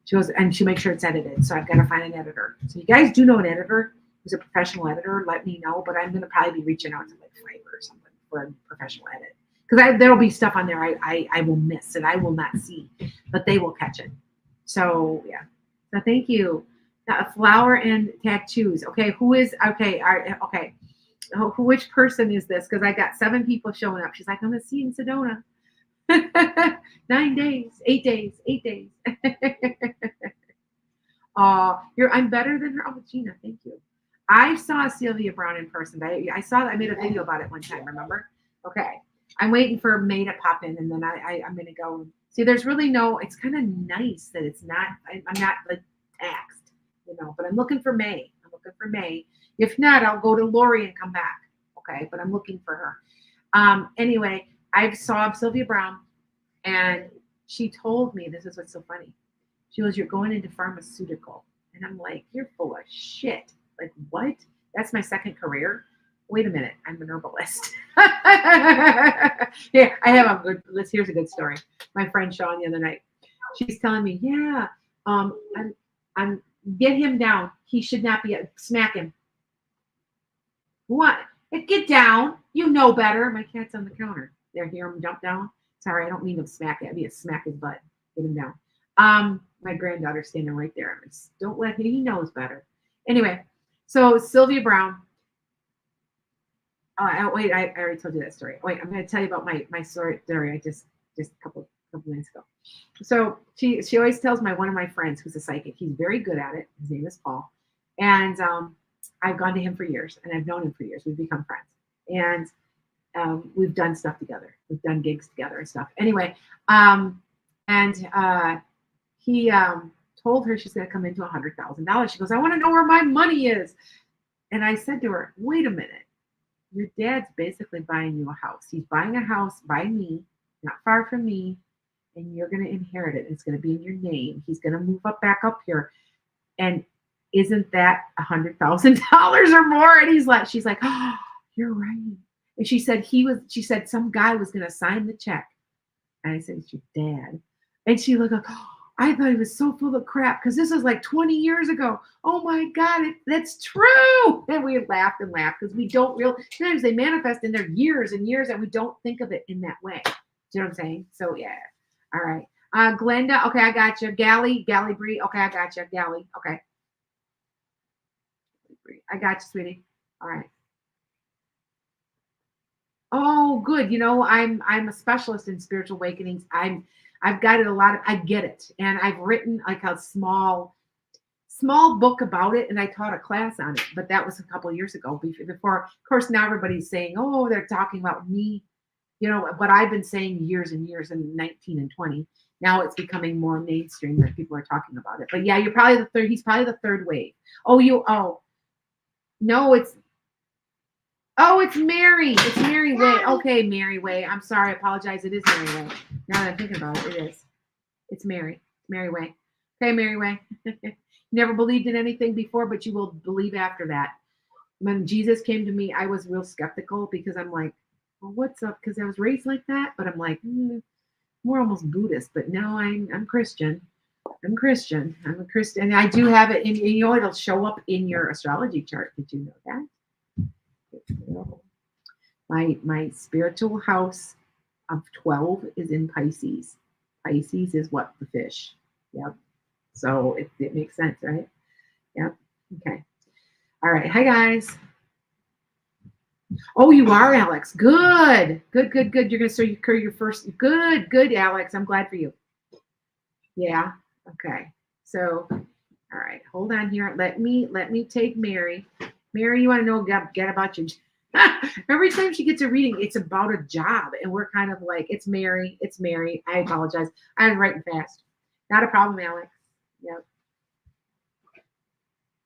Speaker 1: She goes, and she makes sure it's edited. So I've got to find an editor. So you guys do know an editor who's a professional editor, let me know. But I'm going to probably be reaching out to like Fiverr or something for a professional edit. Because there'll be stuff on there I will miss and I will not see, but they will catch it. So yeah. So thank you. Flower and tattoos. Okay, who is okay? Okay. Which person is this? Because I got 7 people showing up. She's like, I'm gonna see you in Sedona. 9 days, 8 days, 8 days. I'm better than her. Oh, Gina, thank you. I saw Sylvia Brown in person. I saw that. I made a video about it one time. Remember? Okay. I'm waiting for May to pop in, and then I'm gonna go. See, there's really no. It's kind of nice that it's not. I'm not like taxed, But I'm looking for May. I'm looking for May. If not, I'll go to Lori and come back. Okay, but I'm looking for her. Anyway, I saw Sylvia Brown, and she told me, this is what's so funny. She goes, "You're going into pharmaceutical," and I'm like, "You're full of shit." Like, what? That's my second career. Wait a minute, I'm an herbalist. Yeah, I have a good list. Here's a good story. My friend Sean the other night, she's telling me, yeah, I'm get him down. He should not be smack him. What? Get down. You know better. My cat's on the counter. There, hear him jump down. Sorry, I don't mean to smack it. I mean to smack his butt. Get him down. My granddaughter's standing right there. Don't let him. He knows better. Anyway, so Sylvia Brown. Wait, I already told you that story. Wait, I'm going to tell you about my story. I just a couple minutes ago. So she always tells one of my friends who's a psychic. He's very good at it. His name is Paul, and I've gone to him for years, and I've known him for years. We've become friends, and we've done stuff together. We've done gigs together and stuff. Anyway, he told her she's going to come into $100,000. She goes, "I want to know where my money is," and I said to her, "Wait a minute. Your dad's basically buying you a house. He's buying a house by me, not far from me, and you're going to inherit it. It's going to be in your name. He's going to move back up here. And isn't that $100,000 or more? And she's like, oh, you're right. And she said some guy was going to sign the check. And I said, it's your dad. And she looked up, oh, I thought he was so full of crap because this was like 20 years ago. Oh my God, that's true. And we laughed and laughed because we don't sometimes they manifest in their years and years and we don't think of it in that way. Do you know what I'm saying? So yeah. All right. Glenda, okay, I got you. Gally Bree, okay, I got you. Gally, okay. I got you, sweetie. All right. Oh, good. You know, I'm a specialist in spiritual awakenings. I've got it I get it. And I've written like a small book about it and I taught a class on it, but that was a couple of years ago before, of course, now everybody's saying, oh, they're talking about me, you know, but I've been saying years and years in 19 and 20. Now it's becoming more mainstream that people are talking about it. But yeah, you're probably the third. He's probably the third wave. No, it's Mary. It's Mary Way. Okay, Mary Way. I'm sorry. I apologize. It is Mary Way. Now that I'm thinking about it, it is. It's Mary. Mary Way. Okay, Mary Way. Never believed in anything before, but you will believe after that. When Jesus came to me, I was real skeptical because I'm like, well, what's up? Because I was raised like that. But I'm like, we're almost Buddhist. But now I'm Christian. I'm a Christian. And I do have it in, you know, it'll show up in your astrology chart. Did you know that? My spiritual house of 12 is in Pisces. Pisces is what? The fish. Yep. So it makes sense, right? Yep. Okay. All right. Hi, guys. Oh, you are, Alex. Good. Good. You're going to start your first. Good, Alex. I'm glad for you. Yeah. Okay. So, all right. Hold on here. Let me take Mary. Mary, you want to know get about your every time she gets a reading, it's about a job. And we're kind of like, it's Mary. I apologize. I'm writing fast. Not a problem, Alex.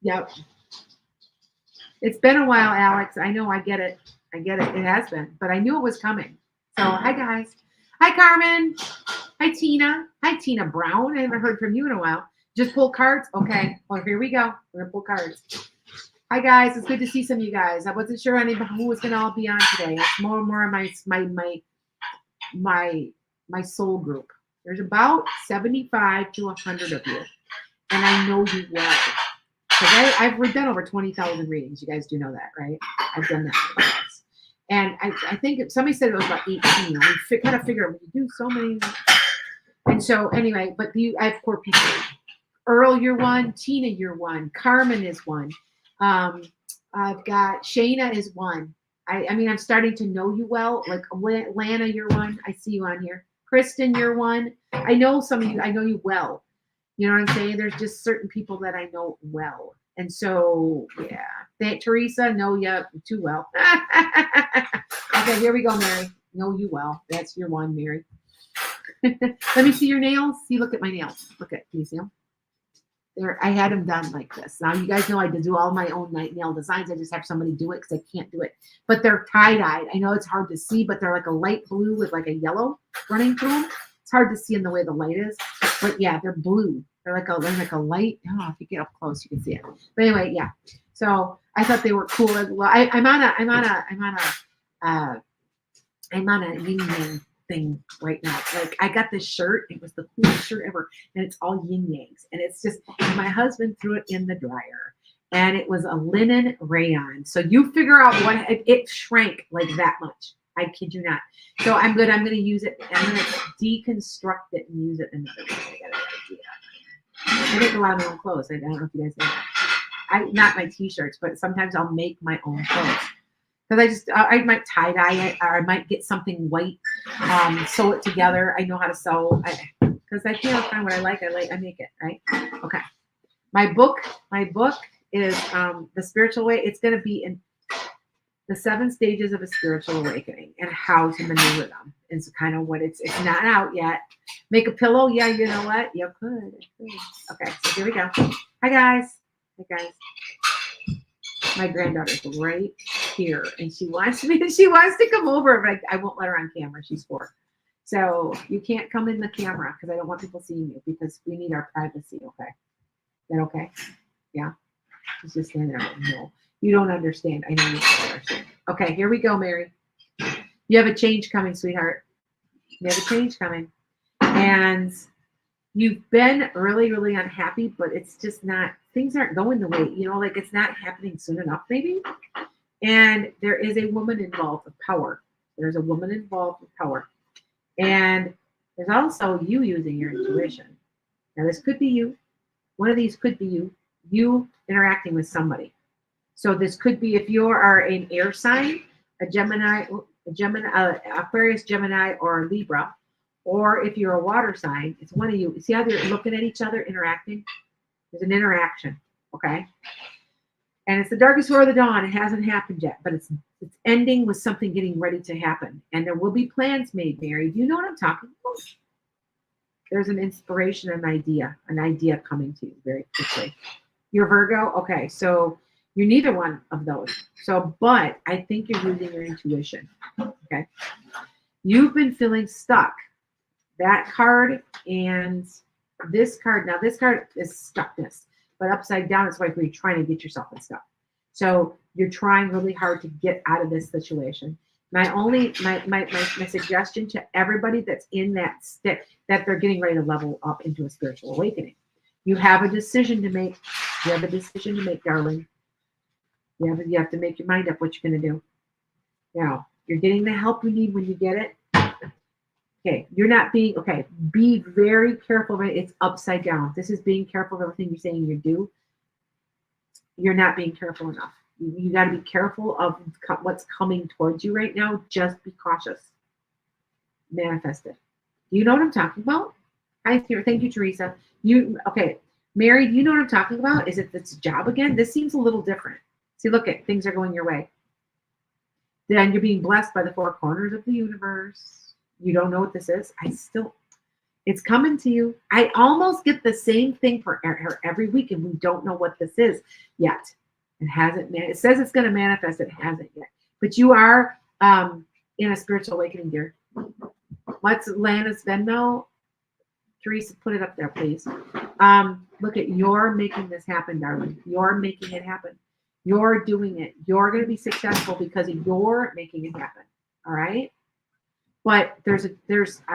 Speaker 1: Yep. It's been a while, Alex. I know. I get it. It has been. But I knew it was coming. So, hi, guys. Hi, Carmen. Hi, Tina. Hi, Tina Brown. I haven't heard from you in a while. Just pull cards? Okay. Well, here we go. We're going to pull cards. Hi guys, it's good to see some of you guys. I wasn't sure who was gonna all be on today. It's more of my soul group. There's about 75 to 100 of you, and I know you well because I've done over 20,000 readings. You guys do know that, right? I've done that, and I think somebody said it was about 18. I kind of figure you do so many, and so anyway. But I have 4 people. Earl, you're one. Tina, you're one. Carmen is one. I've got Shayna is one. I mean, I'm starting to know you well. Like Lana, you're one. I see you on here. Kristen, you're one. I know some of you. I know you well. You know what I'm saying? There's just certain people that I know well. And so, yeah. Teresa, know you too well. Okay, here we go, Mary. Know you well. That's your one, Mary. Let me see your nails. See, look at my nails. Can you see them? I had them done like this. Now, you guys know I do all my own nail designs. I just have somebody do it because I can't do it. But they're tie-dyed. I know it's hard to see, but they're like a light blue with like a yellow running through them. It's hard to see in the way the light is. But yeah, they're blue. They're like a light. Oh, if you get up close, you can see it. But anyway, yeah. So I thought they were cool as well. I'm on a yin yang thing right now. Like I got this shirt. It was the coolest shirt ever, and it's all yin yangs. And it's just, and my husband threw it in the dryer, and it was a linen rayon. So you figure out what it shrank like that much. I kid you not. So I'm good. I'm going to use it. I'm going to deconstruct it and use it another way. I make a lot of my own clothes. I don't know if you guys know that. Not my t-shirts, but sometimes I'll make my own clothes. Because I might tie dye it, or I might get something white, sew it together. I know how to sew because I can't find what I like. I make it, right? Okay. My book is The Spiritual Way. It's going to be in the 7 stages of a spiritual awakening and how to maneuver them. It's kind of what it's not out yet. Make a pillow. Yeah, you know what? You could. Okay, so here we go. Hi guys. My granddaughter's right here, and she wants to come over, but I won't let her on camera. She's 4. So you can't come in the camera because I don't want people seeing you because we need our privacy, okay? that okay? Yeah. He's just standing there. No, you don't understand. I know you don't understand. Okay, here we go, Mary. You have a change coming, sweetheart. You have a change coming. And you've been really, really unhappy, but it's just not, things aren't going the way, like it's not happening soon enough, maybe. And there is a woman involved with power. There's a woman involved with power. And there's also you using your intuition. Now, this could be you. One of these could be you interacting with somebody. So this could be if you are an air sign, a Gemini, Aquarius, Gemini, or Libra, or if you're a water sign, it's one of you. See how they're looking at each other, interacting? There's an interaction, okay? And it's the darkest hour of the dawn. It hasn't happened yet, but it's ending with something getting ready to happen. And there will be plans made, Mary. Do you know what I'm talking about? There's an inspiration, an idea coming to you very quickly. You're Virgo? Okay, so you're neither one of those. So, but I think you're using your intuition, okay? You've been feeling stuck. That card and this card. Now, this card is stuckness, but upside down, it's like you're trying to get yourself unstuck. So you're trying really hard to get out of this situation. My suggestion to everybody that's in that stick, that they're getting ready to level up into a spiritual awakening. You have a decision to make. You have a decision to make, darling. You have to make your mind up what you're going to do. Now, you're getting the help you need when you get it. Okay, you're not being, okay, be very careful. It's upside down. This is being careful of everything you're saying you do. You're not being careful enough. You got to be careful of what's coming towards you right now. Just be cautious. Manifest it. Do you know what I'm talking about? Thank you, Teresa. Okay, Mary, do you know what I'm talking about? Is it this job again? This seems a little different. See, look at things are going your way. Then you're being blessed by the four corners of the universe. You don't know what this is. It's coming to you. I almost get the same thing for her every week, and we don't know what this is yet. It hasn't. It says it's going to manifest. It hasn't yet. But you are in a spiritual awakening, dear. What's Lana's Venmo? Teresa, put it up there, please. Look at, you're making this happen, darling. You're making it happen. You're doing it. You're going to be successful because you're making it happen. All right. But I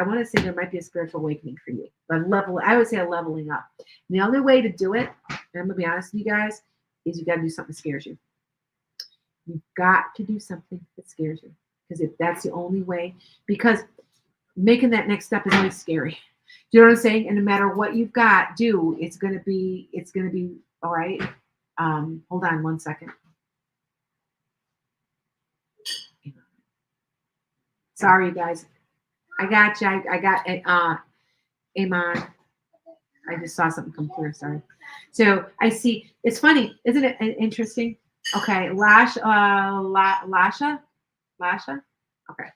Speaker 1: want to say there might be a spiritual awakening for you. I would say a leveling up. And the only way to do it, and I'm gonna be honest with you guys, is you got to do something that scares you. You've got to do something that scares you, because if that's the only way, because making that next step is always scary. Do you know what I'm saying? And no matter what you've got, it's gonna be all right. Hold on one second. Sorry, you guys. I got you. I got Amon. I just saw something come through. Sorry. So I see. It's funny, isn't it interesting? Okay, Lasha. Okay.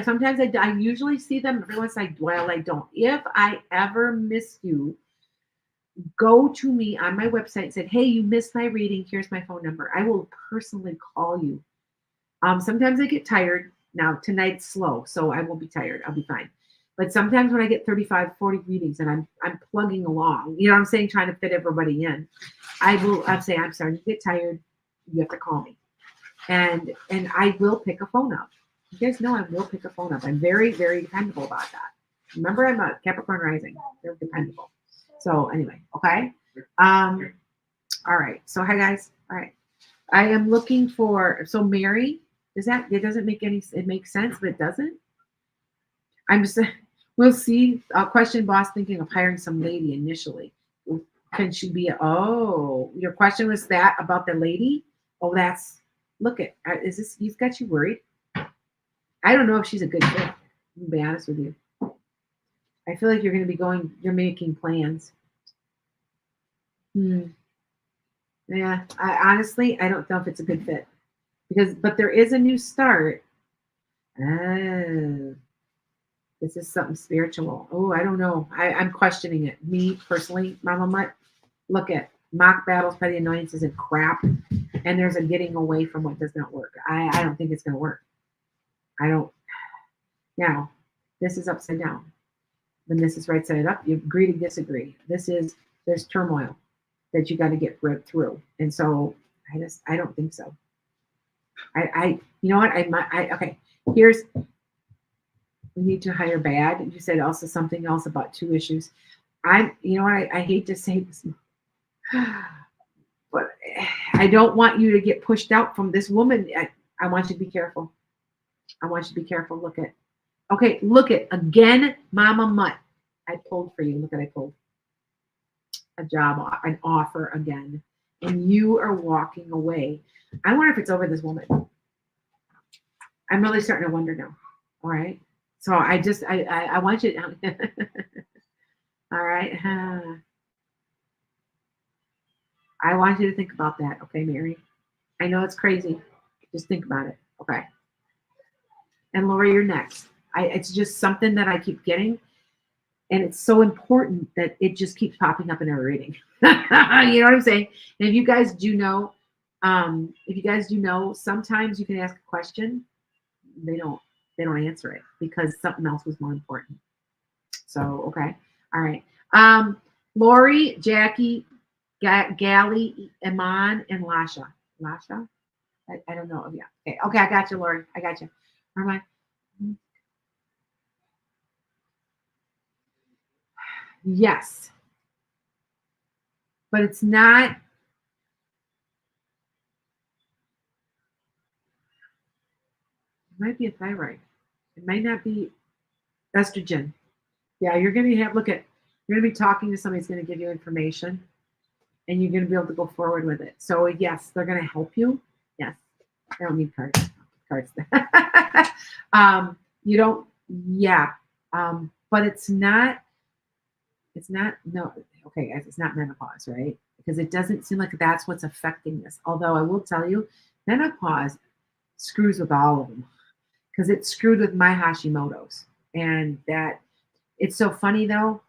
Speaker 1: Sometimes I usually see them. Every once I dwell, I don't. If I ever miss you, go to me on my website and say, hey, you missed my reading. Here's my phone number. I will personally call you. Sometimes I get tired. Now, tonight's slow, so I won't be tired. I'll be fine. But sometimes when I get 35, 40 readings and I'm plugging along, you know what I'm saying, trying to fit everybody in, I'll say, I'm starting to get tired. You have to call me. And I will pick a phone up. You guys know I will pick a phone up. I'm very, very dependable about that. Remember, I'm a Capricorn rising. They're dependable. So anyway, okay. All right. So hi guys. All right. I am looking for, so Mary, it doesn't make it makes sense, but it doesn't. We'll see. Question boss thinking of hiring some lady initially. Can she be, your question was that about the lady? Oh, he's got you worried? I don't know if she's a good fit. To be honest with you. I feel like you're going to be you're making plans. Yeah, honestly, I don't know if it's a good fit but there is a new start. Oh, this is something spiritual. Oh, I don't know. I'm questioning it. Me personally, Mama Mutt, look at mock battles, petty annoyances, and crap. And there's a getting away from what does not work. I don't think it's going to work. I don't. Now, this is upside down. When this is right side up, you agree to disagree. There's turmoil that you got to get through. And so I don't think so. You know what? Okay. Here's, we need to hire bad. You said also something else about 2 issues. You know what? I hate to say this, but I don't want you to get pushed out from this woman. I want you to be careful. I want you to be careful. Look at again, Mama Mutt. I pulled for you. Look at, I pulled a job, an offer again, and you are walking away. I wonder if it's over this woman. I'm really starting to wonder now. All right. So I want you to, all right. I want you to think about that. Okay, Mary. I know it's crazy. Just think about it. Okay. And Lori, you're next. It's just something that I keep getting. And it's so important that it just keeps popping up in our reading. You know what I'm saying? And if you guys do know, sometimes you can ask a question. They don't answer it because something else was more important. So, okay. All right. Lori, Jackie, Gally, Iman, and Lasha. Lasha? I don't know. Yeah. Okay, I got you, Lori. I got you. Where am I? Yes. But it's not. It might be a thyroid. It might not be estrogen. Yeah, you're going to you're going to be talking to somebody who's going to give you information and you're going to be able to go forward with it. So yes, they're going to help you. Yes. I don't need cards. You don't, yeah. But it's not, no, okay, guys, it's not menopause, right? Because it doesn't seem like that's what's affecting this. Although I will tell you, menopause screws with all of them because it screwed with my Hashimoto's. And that, it's so funny though,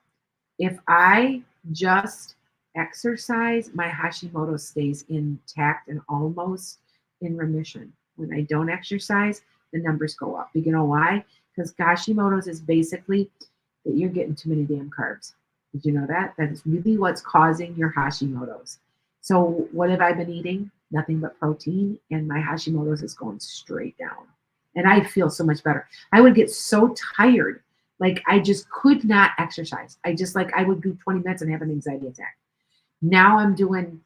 Speaker 1: if I just exercise, my Hashimoto stays intact and almost in remission. When I don't exercise, the numbers go up. You know why? Because Hashimoto's is basically that you're getting too many damn carbs. Did you know that? That is really what's causing your Hashimoto's. So what have I been eating? Nothing but protein, and my Hashimoto's is going straight down. And I feel so much better. I would get so tired. Like I just could not exercise. I would do 20 minutes and have an anxiety attack. Now I'm doing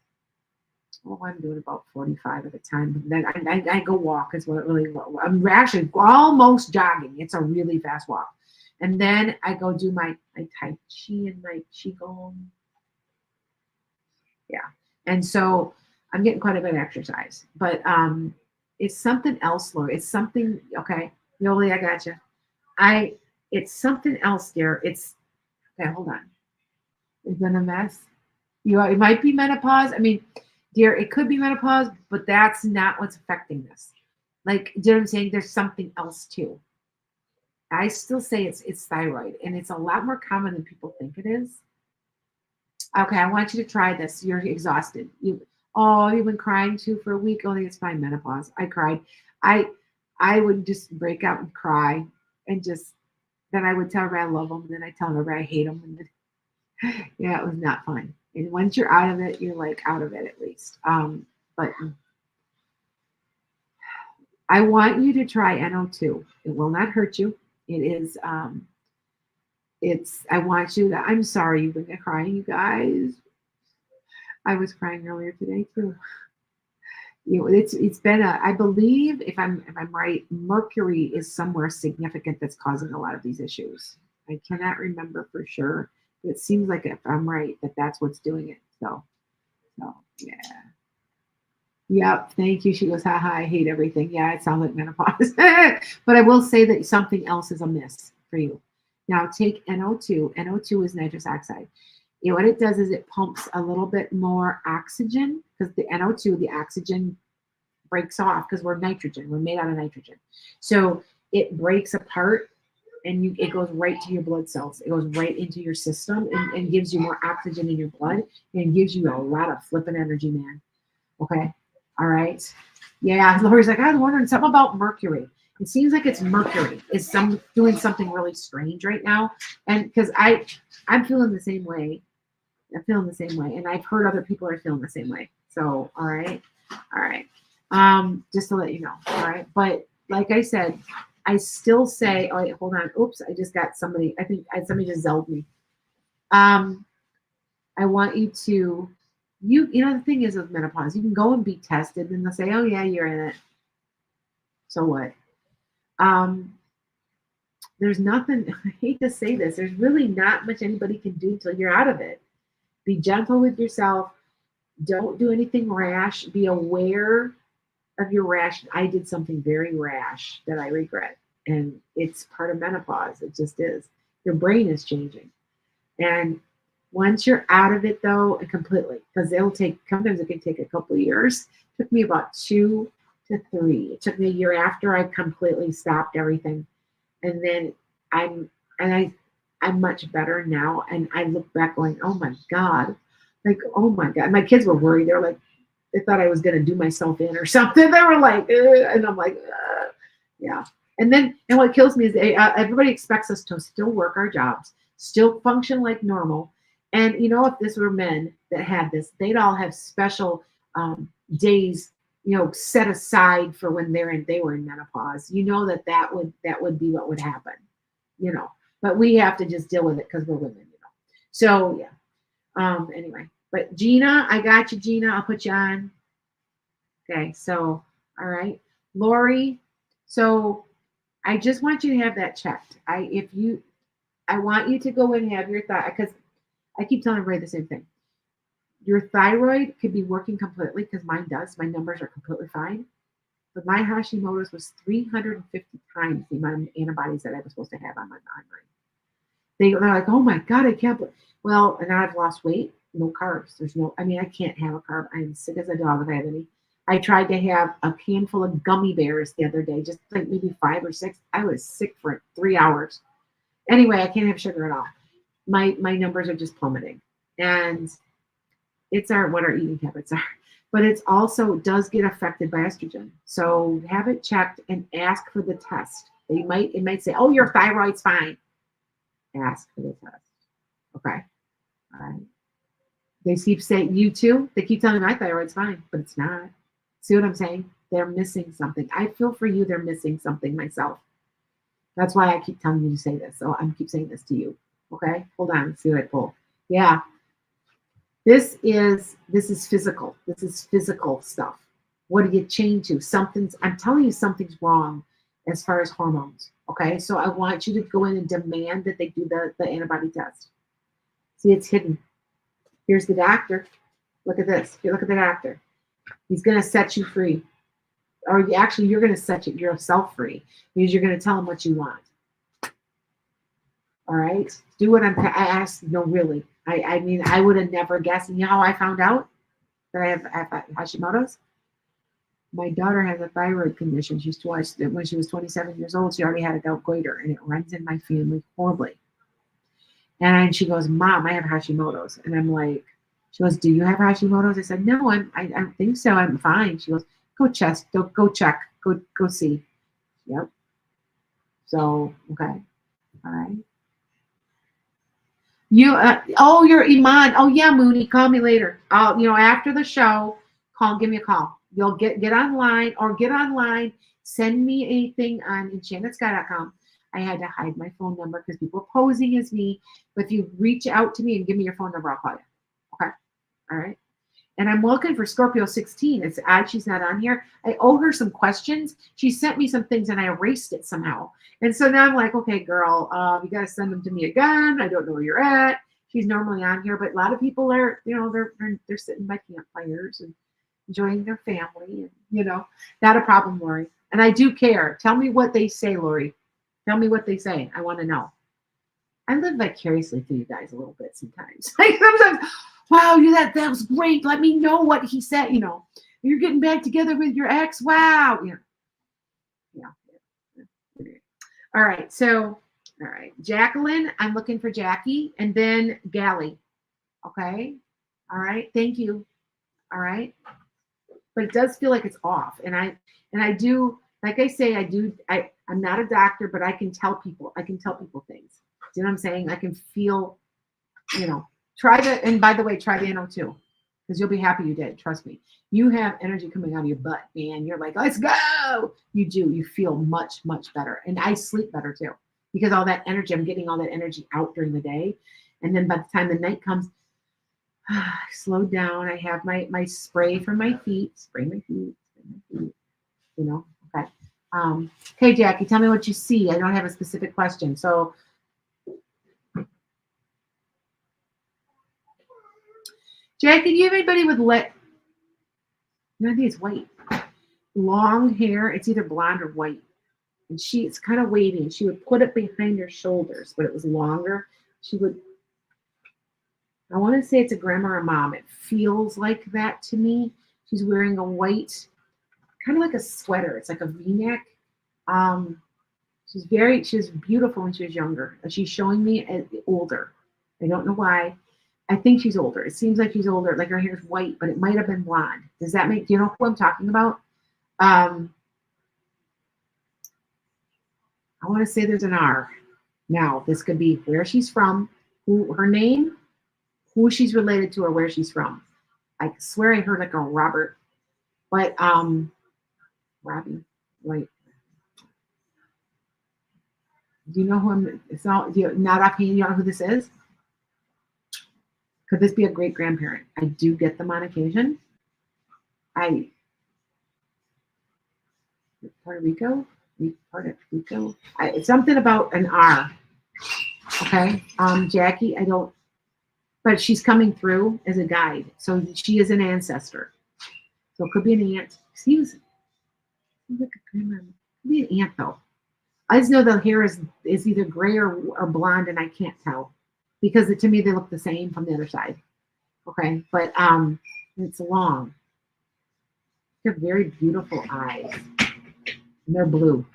Speaker 1: about 45 at a time. But then I go walk is what it really, I'm actually almost jogging. It's a really fast walk. And then I go do my Tai Chi and my Qigong. Yeah. And so I'm getting quite a bit of exercise. But it's something else, Lori. It's something, okay. Yoli, I got you. It's something else, dear. It's, okay, hold on. It's been a mess. It might be menopause. I mean, dear, it could be menopause, but that's not what's affecting this. Like, do you know what I'm saying? There's something else too. I still say it's thyroid, and it's a lot more common than people think it is. Okay, I want you to try this. You're exhausted. You've been crying too for a week. Oh, it's fine, menopause. I cried. I would just break out and cry, and just then I would tell everybody I love them, and then I tell everybody I hate them, and then, yeah, it was not fun. And once you're out of it, you're like out of it at least. But I want you to try NO2. It will not hurt you. It is, I want you to, I'm sorry you've been crying, you guys. I was crying earlier today too. It's been I believe if I'm right, Mercury is somewhere significant that's causing a lot of these issues. I cannot remember for sure. It seems like if I'm right, that's what's doing it. So yeah. Yep. Thank you. She goes, haha, I hate everything. Yeah, it sounds like menopause. But I will say that something else is amiss for you. Now take NO2. NO2 is nitrous oxide. What it does is it pumps a little bit more oxygen because the NO2, the oxygen breaks off because we're nitrogen. We're made out of nitrogen. So it breaks apart and it goes right to your blood cells. It goes right into your system and gives you more oxygen in your blood and gives you a lot of flipping energy, man. Okay. All right. Yeah. Lori's like, I was wondering something about Mercury. It seems like it's Mercury is doing something really strange right now, and because I'm feeling the same way. I'm feeling the same way, and I've heard other people are feeling the same way. So, all right, all right. Just to let you know, all right. But like I said, I still say, oh wait, hold on. Oops, I just got somebody. I think somebody just zelled me. Um, I want you to, you know, the thing is with menopause, you can go and be tested, and they'll say, oh yeah, you're in it. So what? Um, there's nothing. I hate to say this. There's really not much anybody can do till you're out of it. Be gentle with yourself. Don't do anything rash. Be aware of your rash. I did something very rash that I regret, and it's part of menopause. It just is. Your brain is changing, and once you're out of it, though, completely, because it'll take. Sometimes it can take a couple of years. It took me about 2 to 3. It took me a year after I completely stopped everything, and then I'm and I'm much better now. And I look back going, oh my god, like oh my god. My kids were worried. They were like, they thought I was going to do myself in or something. They were like, and I'm like, yeah. And then, and what kills me is everybody expects us to still work our jobs, still function like normal. And you know, if this were men that had this, they'd all have special days, you know, set aside for when they were in menopause. You know that would be what would happen, you know. But we have to just deal with it because we're women, you know. So yeah. Anyway, but Gina, I got you, Gina. I'll put you on. Okay, so all right, Lori. So I just want you to have that checked. I want you to go and have your thought because I keep telling everybody the same thing. Your thyroid could be working completely because mine does. My numbers are completely fine. But my Hashimoto's was 350 times the amount of antibodies that I was supposed to have on my mind. They're like, oh my God, I can't. Well, and now I've lost weight, no carbs. There's no, I mean, I can't have a carb. I'm sick as a dog if I have any. I tried to have a handful of gummy bears the other day, just like maybe 5 or 6. I was sick for 3 hours. Anyway, I can't have sugar at all. My numbers are just plummeting. And it's what our eating habits are. But it's also does get affected by estrogen. So have it checked and ask for the test. It might say, oh, your thyroid's fine. Ask for the test. Okay. All right. They keep saying, you too? They keep telling me my thyroid's fine, but it's not. See what I'm saying? They're missing something. I feel for you, they're missing something myself. That's why I keep telling you to say this. So I keep saying this to you. Okay? Hold on. See what I pull. Yeah. This is physical. This is physical stuff. What do you change to? I'm telling you something's wrong as far as hormones. Okay. So I want you to go in and demand that they do the antibody test. See, it's hidden. Here's the doctor. Look at this. Here, look at the doctor. He's going to set you free. Or actually, you're going to set yourself free because you're going to tell him what you want. All right? Do what I asked. No, really. I mean, I would have never guessed. And you know how I found out that I have Hashimoto's? My daughter has a thyroid condition. When she was 27 years old, she already had a goiter, and it runs in my family horribly. And she goes, Mom, I have Hashimoto's. And I'm like, she goes, do you have Hashimoto's? I said, no, I don't think so. I'm fine. She goes, go check, go see. Yep. So, okay. All right. You're Iman. Oh yeah, Mooney, call me later. After the show, give me a call. You'll get online, send me anything on enchantedSky.com. I had to hide my phone number because people are posing as me. But if you reach out to me and give me your phone number, I'll call you. Okay. All right. And I'm looking for Scorpio 16. It's odd she's not on here. I owe her some questions. She sent me some things and I erased it somehow. And so now I'm like, okay, girl, you got to send them to me again. I don't know where you're at. She's normally on here, but a lot of people are, they're sitting by campfires and enjoying their family. And, not a problem, Lori. And I do care. Tell me what they say, Lori. Tell me what they say. I want to know. I live vicariously through you guys a little bit sometimes. Sometimes, wow, that was great. Let me know what he said. You're getting back together with your ex. Wow. Yeah. All right. So, all right. Jacqueline, I'm looking for Jackie, and then Gally. Okay. All right. Thank you. All right. But it does feel like it's off. And I do like I say, I'm not a doctor, but I can tell people things. Do you know what I'm saying? I can feel, you know, try the, and by the way, try the NO2 because you'll be happy you did. Trust me. You have energy coming out of your butt, man. You're like, let's go. You do. You feel much, much better. And I sleep better too because all that energy, I'm getting all that energy out during the day. And then by the time the night comes, I slow down. I have my spray for my feet, spray my feet, you know. Okay. Okay, Jackie, tell me what you see. I don't have a specific question. So, Jackie, do you have anybody with no, I think it's white, long hair? It's either blonde or white, and it's kind of wavy. And she would put it behind her shoulders, but it was longer. She would. I want to say it's a grandma or a mom. It feels like that to me. She's wearing a white, kind of like a sweater. It's like a V-neck. Um, she was beautiful when she was younger. She's showing me as older. I don't know why. I think she's older. It seems like she's older. Like her hair's white, but it might have been blonde. Do you know who I'm talking about? Um, I want to say there's an R. Now, this could be where she's from, who her name, who she's related to, or where she's from. I swear I heard like a Robert, but Robbie. Wait, do you know who I'm? It's not. Not offhand. You don't know who this is? Could this be a great grandparent? I do get them on occasion. I Puerto Rico, Puerto Rico. It's something about an R. Okay, Jackie. I don't. But she's coming through as a guide, so she is an ancestor. So it could be an aunt. Seems like a grandma. Could be an aunt though. I just know the hair is either gray or blonde, and I can't tell because to me they look the same from the other side. Okay, but it's long. They're very beautiful eyes, and they're blue.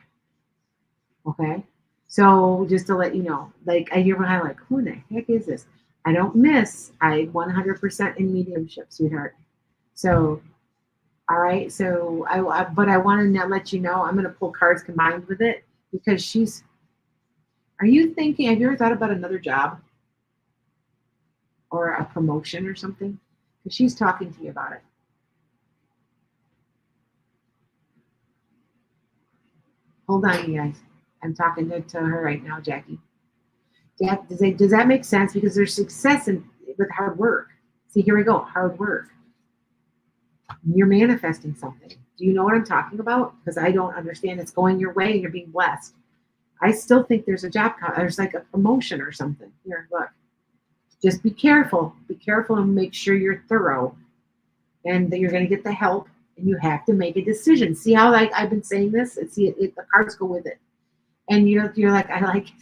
Speaker 1: Okay, so just to let you know, like I hear behind, like who in the heck is this? I don't miss. I 100% in mediumship, sweetheart. So all right, so but I want to let you know I'm going to pull cards combined with it because she's. Are you thinking? Have you ever thought about another job or a promotion or something? Because she's talking to you about it. Hold on, you guys. I'm talking to her right now, Jackie. Jack, does that make sense? Because there's success with hard work. See, here we go. Hard work. You're manifesting something. Do you know what I'm talking about? Because I don't understand. It's going your way and you're being blessed. I still think there's a job, there's like a promotion or something. Here, look. Just be careful. Be careful and make sure you're thorough and that you're going to get the help and you have to make a decision. See how like I've been saying this? The cards go with it. And you're like, I like it.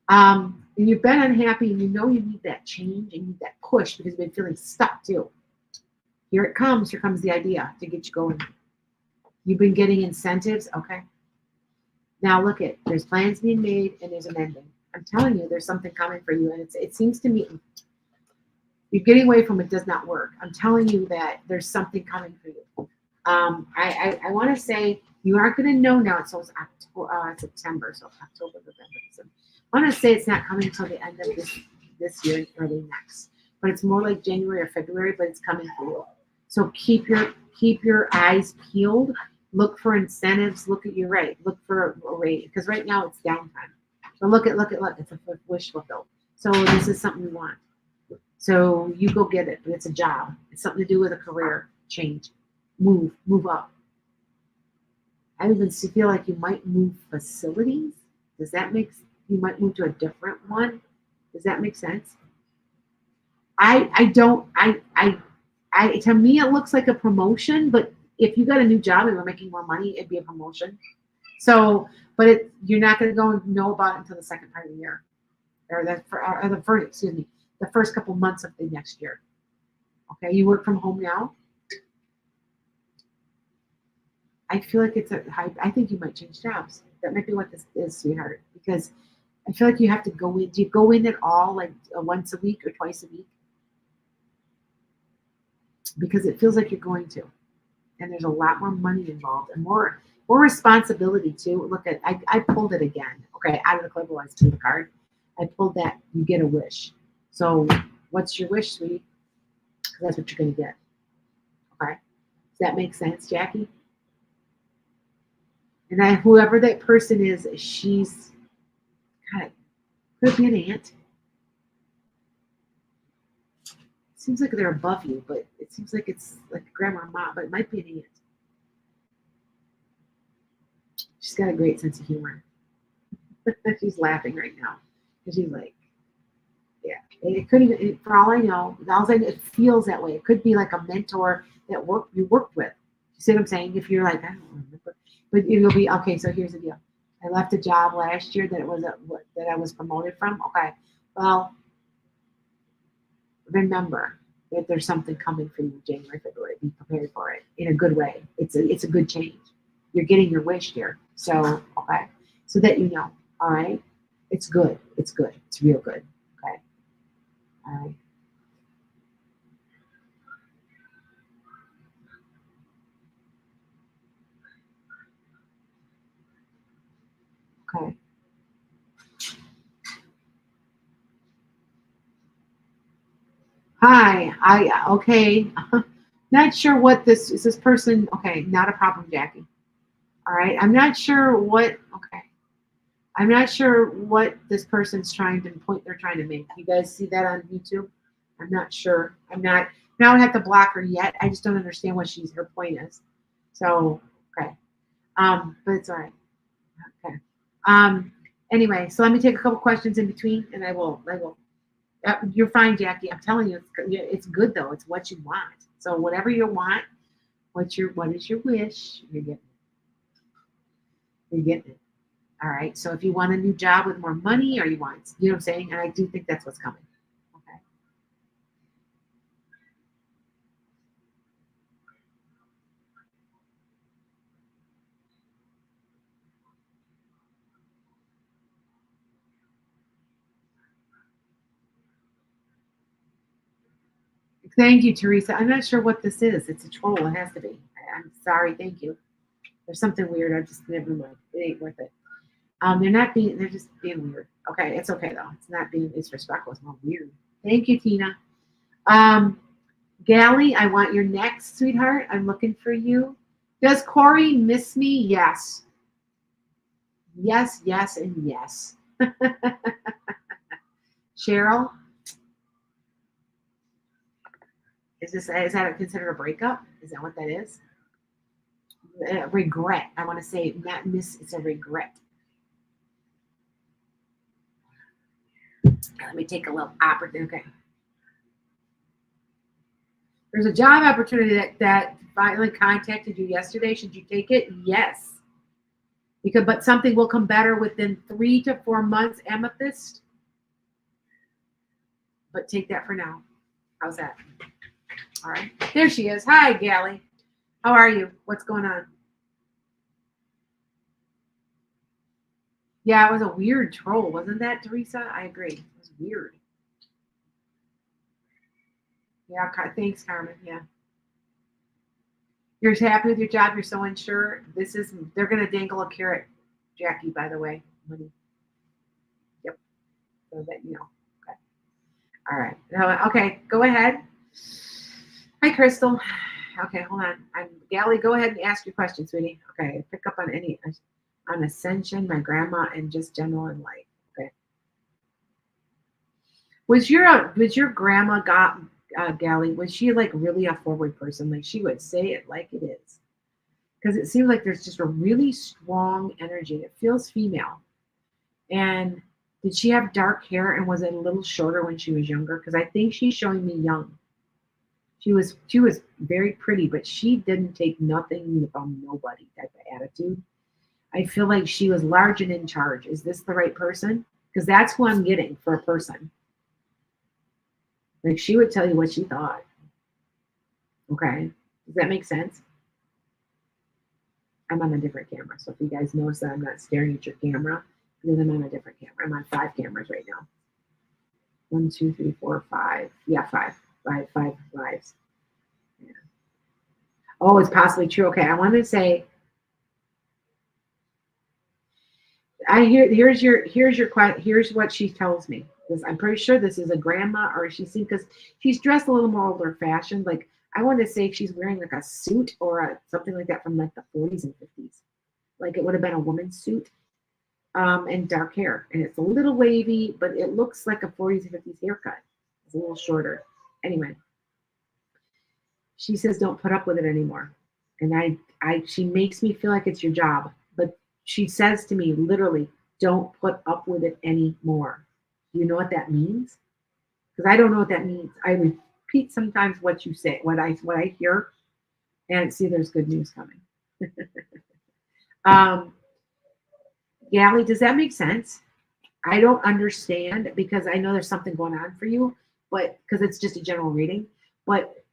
Speaker 1: And you've been unhappy and you know you need that change and you need that push because you've been feeling stuck too. Here it comes. Here comes the idea to get you going. You've been getting incentives. Okay. Now look at there's plans being made and there's an ending. I'm telling you, there's something coming for you, and it seems to me you're getting away from it does not work. I'm telling you that there's something coming for you. I want to say you aren't going to know now. So it's September, so October, November, December. I want to say it's not coming until the end of this year, early next, but it's more like January or February. But it's coming for you. So keep your eyes peeled. Look for incentives. Look at your rate. Look for a rate because right now it's downtime. So look. It's a wish fulfilled. So this is something you want. So you go get it. But it's a job. It's something to do with a career change. Move up. I even feel like you might move facilities. Does that make you might move to a different one? Does that make sense? I don't I to me it looks like a promotion, but if you got a new job and we're making more money, it'd be a promotion. So, but you're not going to go and know about it until the second part of the year, or the first, excuse me, the first couple months of the next year. Okay, you work from home now. I feel like it's a high. I think you might change jobs. That might be what this is, sweetheart, because I feel like you have to go in. Do you go in at all, like once a week or twice a week? Because it feels like you're going to, and there's a lot more money involved and more. or responsibility too. Look at, I pulled it again. Okay, out of the Clipboard to the card. I pulled that. You get a wish. So what's your wish, sweetie? Because that's what you're going to get. Okay. Does that make sense, Jackie? And whoever that person is, she's kind of, could be an aunt. It seems like they're above you, but it seems like it's like grandma or mom, but it might be an aunt. She's got a great sense of humor. She's laughing right now. And she's like, yeah. It could even, for all I know, it feels that way. It could be like a mentor that you worked with. You see what I'm saying? If you're like, I don't remember. But it'll be, okay, so here's the deal. I left a job last year that I was promoted from. Okay. Well, remember that there's something coming for you January, February. Be prepared for it in a good way. It's a good change. You're getting your wish here. So, okay. So that you know. All right. It's good. It's good. It's real good. Okay. All right. Okay. Hi. Okay. Not sure what this is. This person. Okay. Not a problem, Jackie. All right. I'm not sure what. Okay. I'm not sure what this person's trying to point. They're trying to make. You guys see that on YouTube? I'm not sure. I'm not. Now I have to block her yet. I just don't understand what her point is. So okay. But it's all right. Okay. Um. Anyway, so let me take a couple questions in between, and I will. You're fine, Jackie. I'm telling you, it's good though. It's what you want. So whatever you want, what is your wish? You're getting it. You're getting it. All right. So if you want a new job with more money, or you want, you know what I'm saying, and I do think that's what's coming. Okay. Thank you, Teresa. I'm not sure what this is. It's a troll. It has to be. I'm sorry. Thank you. There's something weird. I just never mind. It ain't worth it. They're not being. They're just being weird. Okay, it's okay though. It's not being disrespectful. It's not weird. Thank you, Tina. Um, Gally, I want your next, sweetheart. I'm looking for you. Does Corey miss me? Yes. Yes, yes, and yes. Cheryl, is that considered a breakup? Is that what that is? Regret. I want to say not miss. It's a regret. Let me take a little opportunity. Okay. There's a job opportunity that finally contacted you yesterday. Should you take it? Yes. But something will come better within 3 to 4 months, Amethyst. But take that for now. How's that? All right. There she is. Hi, Gally. How are you? What's going on? Yeah, it was a weird troll, wasn't that, Teresa? I agree. It was weird. Yeah, thanks, Carmen. Yeah. You're happy with your job. You're so unsure. They're going to dangle a carrot, Jackie, by the way. Money. Yep. So that you know. Okay. All right. Okay, go ahead. Hi, Crystal. Okay, hold on. Gally, go ahead and ask your question, sweetie. Okay, pick up on ascension, my grandma, and just general in life. Okay. Was your grandma Gally? Was she like really a forward person? Like she would say it like it is, because it seems like there's just a really strong energy. It feels female. And did she have dark hair and was it a little shorter when she was younger? Because I think she's showing me young. She was very pretty, but she didn't take nothing from nobody type of attitude. I feel like she was large and in charge. Is this the right person? Because that's who I'm getting for a person. Like she would tell you what she thought. Okay. Does that make sense? I'm on a different camera. So if you guys notice that I'm not staring at your camera, because I'm on a different camera. I'm on 5 cameras right now. 1, 2, 3, 4, 5. Yeah, 5. 5 lives. Yeah. Oh, it's possibly true. Okay. I wanted to say I hear here's what she tells me. This, I'm pretty sure this is a grandma, or she's seen, because she's dressed a little more older fashioned. Like, I want to say if she's wearing like a suit or something like that from like the 40s and 50s. Like it would have been a woman's suit, and dark hair, and it's a little wavy, but it looks like a 40s and 50s haircut. It's a little shorter. Anyway, she says don't put up with it anymore, and she makes me feel like it's your job, but she says to me literally, don't put up with it anymore. Do you know what that means? Because I don't know what that means. I repeat sometimes what you say, what I hear, and see there's good news coming. um, Gally, does that make sense? I don't understand, because I know there's something going on for you, but because it's just a general reading. But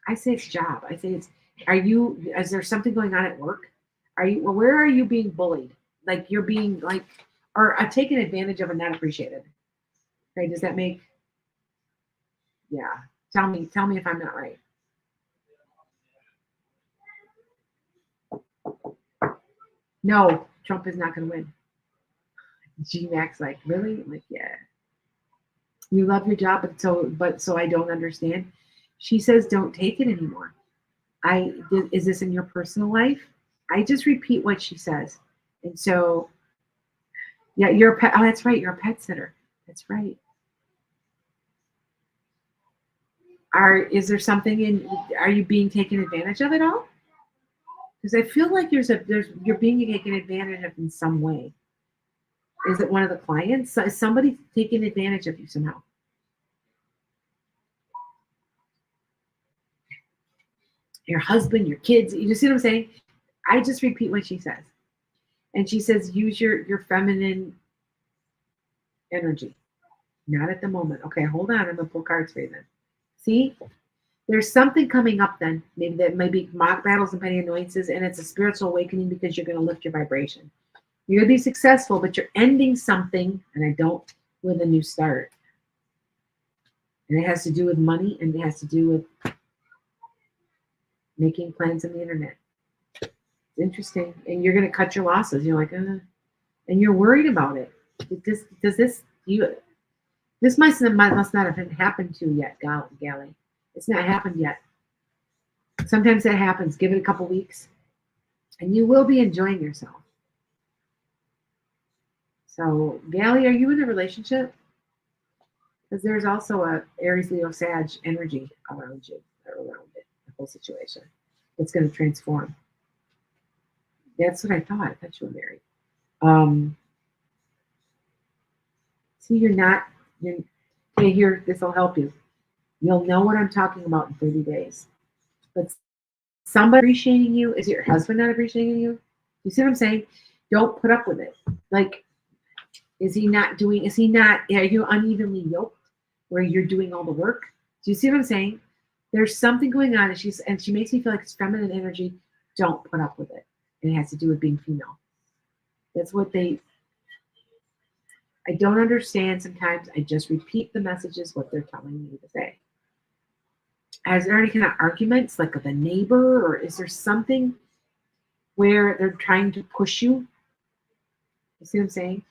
Speaker 1: I say it's job. I say it's, is there something going on at work? Well, where are you being bullied? Like you're being like, or taken advantage of and not appreciated. Okay, does that make, yeah. Tell me if I'm not right. No, Trump is not going to win. G Max, like, really? I'm like, yeah. You love your job, but so I don't understand. She says, don't take it anymore. Is this in your personal life? I just repeat what she says. And so, yeah, you're a pet. Oh, that's right. You're a pet sitter. That's right. Is there something are you being taken advantage of at all? Because I feel like you're being taken advantage of in some way. Is it one of the clients? Is somebody taking advantage of you somehow? Your husband, your kids. You see what I'm saying? I just repeat what she says. And she says, use your feminine energy. Not at the moment. Okay, hold on. I'm going to pull cards for you then. See? There's something coming up then. Maybe that may be mock battles and petty annoyances, and it's a spiritual awakening because you're going to lift your vibration. You're going to be successful, but you're ending something, and I don't, with a new start. And it has to do with money, and it has to do with making plans on the internet. It's interesting. And you're going to cut your losses. You're like, and you're worried about it. This must not have happened to you yet, Gally. It's not happened yet. Sometimes that happens. Give it a couple weeks, and you will be enjoying yourself. So, Gally, are you in a relationship? Because there's also a Aries, Leo, Sag energy around you, around it, the whole situation. It's going to transform. That's what I thought. I thought you were married. See, okay, here, this will help you. You'll know what I'm talking about in 30 days. But somebody appreciating you, is it your husband not appreciating you? You see what I'm saying? Don't put up with it. Like, are you unevenly yoked where you're doing all the work? Do you see what I'm saying? There's something going on, and she makes me feel like it's feminine energy. Don't put up with it. And it has to do with being female. That's what I don't understand sometimes. I just repeat the messages, what they're telling me to say. Is there any kind of arguments, like with a neighbor, or is there something where they're trying to push you? You see what I'm saying?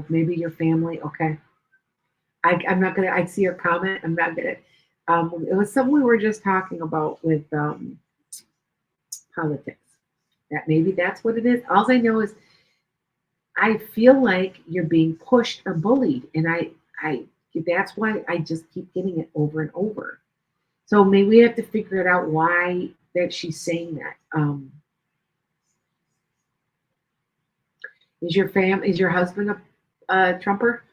Speaker 1: Maybe your family. Okay. I'm not gonna. I see your comment. I'm not gonna. It was something we were just talking about with politics. That maybe that's what it is. All I know is I feel like you're being pushed or bullied, and I that's why I just keep getting it over and over. So maybe we have to figure it out why that she's saying that. Is your husband a Trumper?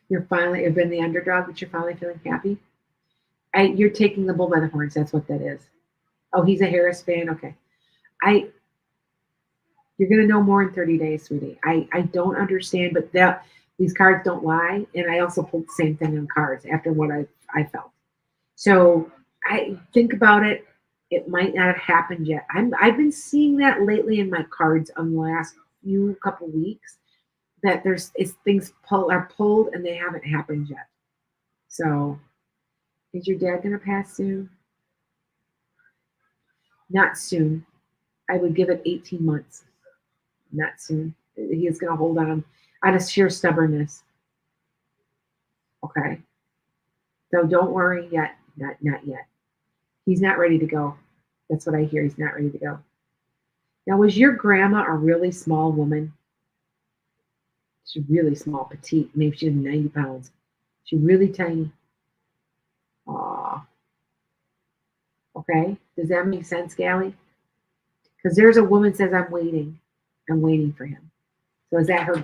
Speaker 1: You've been the underdog, but you're finally feeling happy. You're taking the bull by the horns. That's what that is. Oh, he's a Harris fan. Okay, you're gonna know more in 30 days, sweetie. I don't understand, but these cards don't lie, and I also pulled the same thing in cards after what I felt. So I think about it. It might not have happened yet. I've been seeing that lately in my cards on the last few couple weeks that things are pulled and they haven't happened yet. So is your dad gonna pass soon? Not soon. I would give it 18 months. Not soon. He is gonna hold on out of sheer stubbornness. Okay. So don't worry yet. Not yet. He's not ready to go. That's what I hear. He's not ready to go. Now, was your grandma a really small woman? She's really small, petite. Maybe she's 90 pounds. She's really tiny. Aw. Okay. Does that make sense, Gally? Because there's a woman says, I'm waiting. I'm waiting for him. So is that his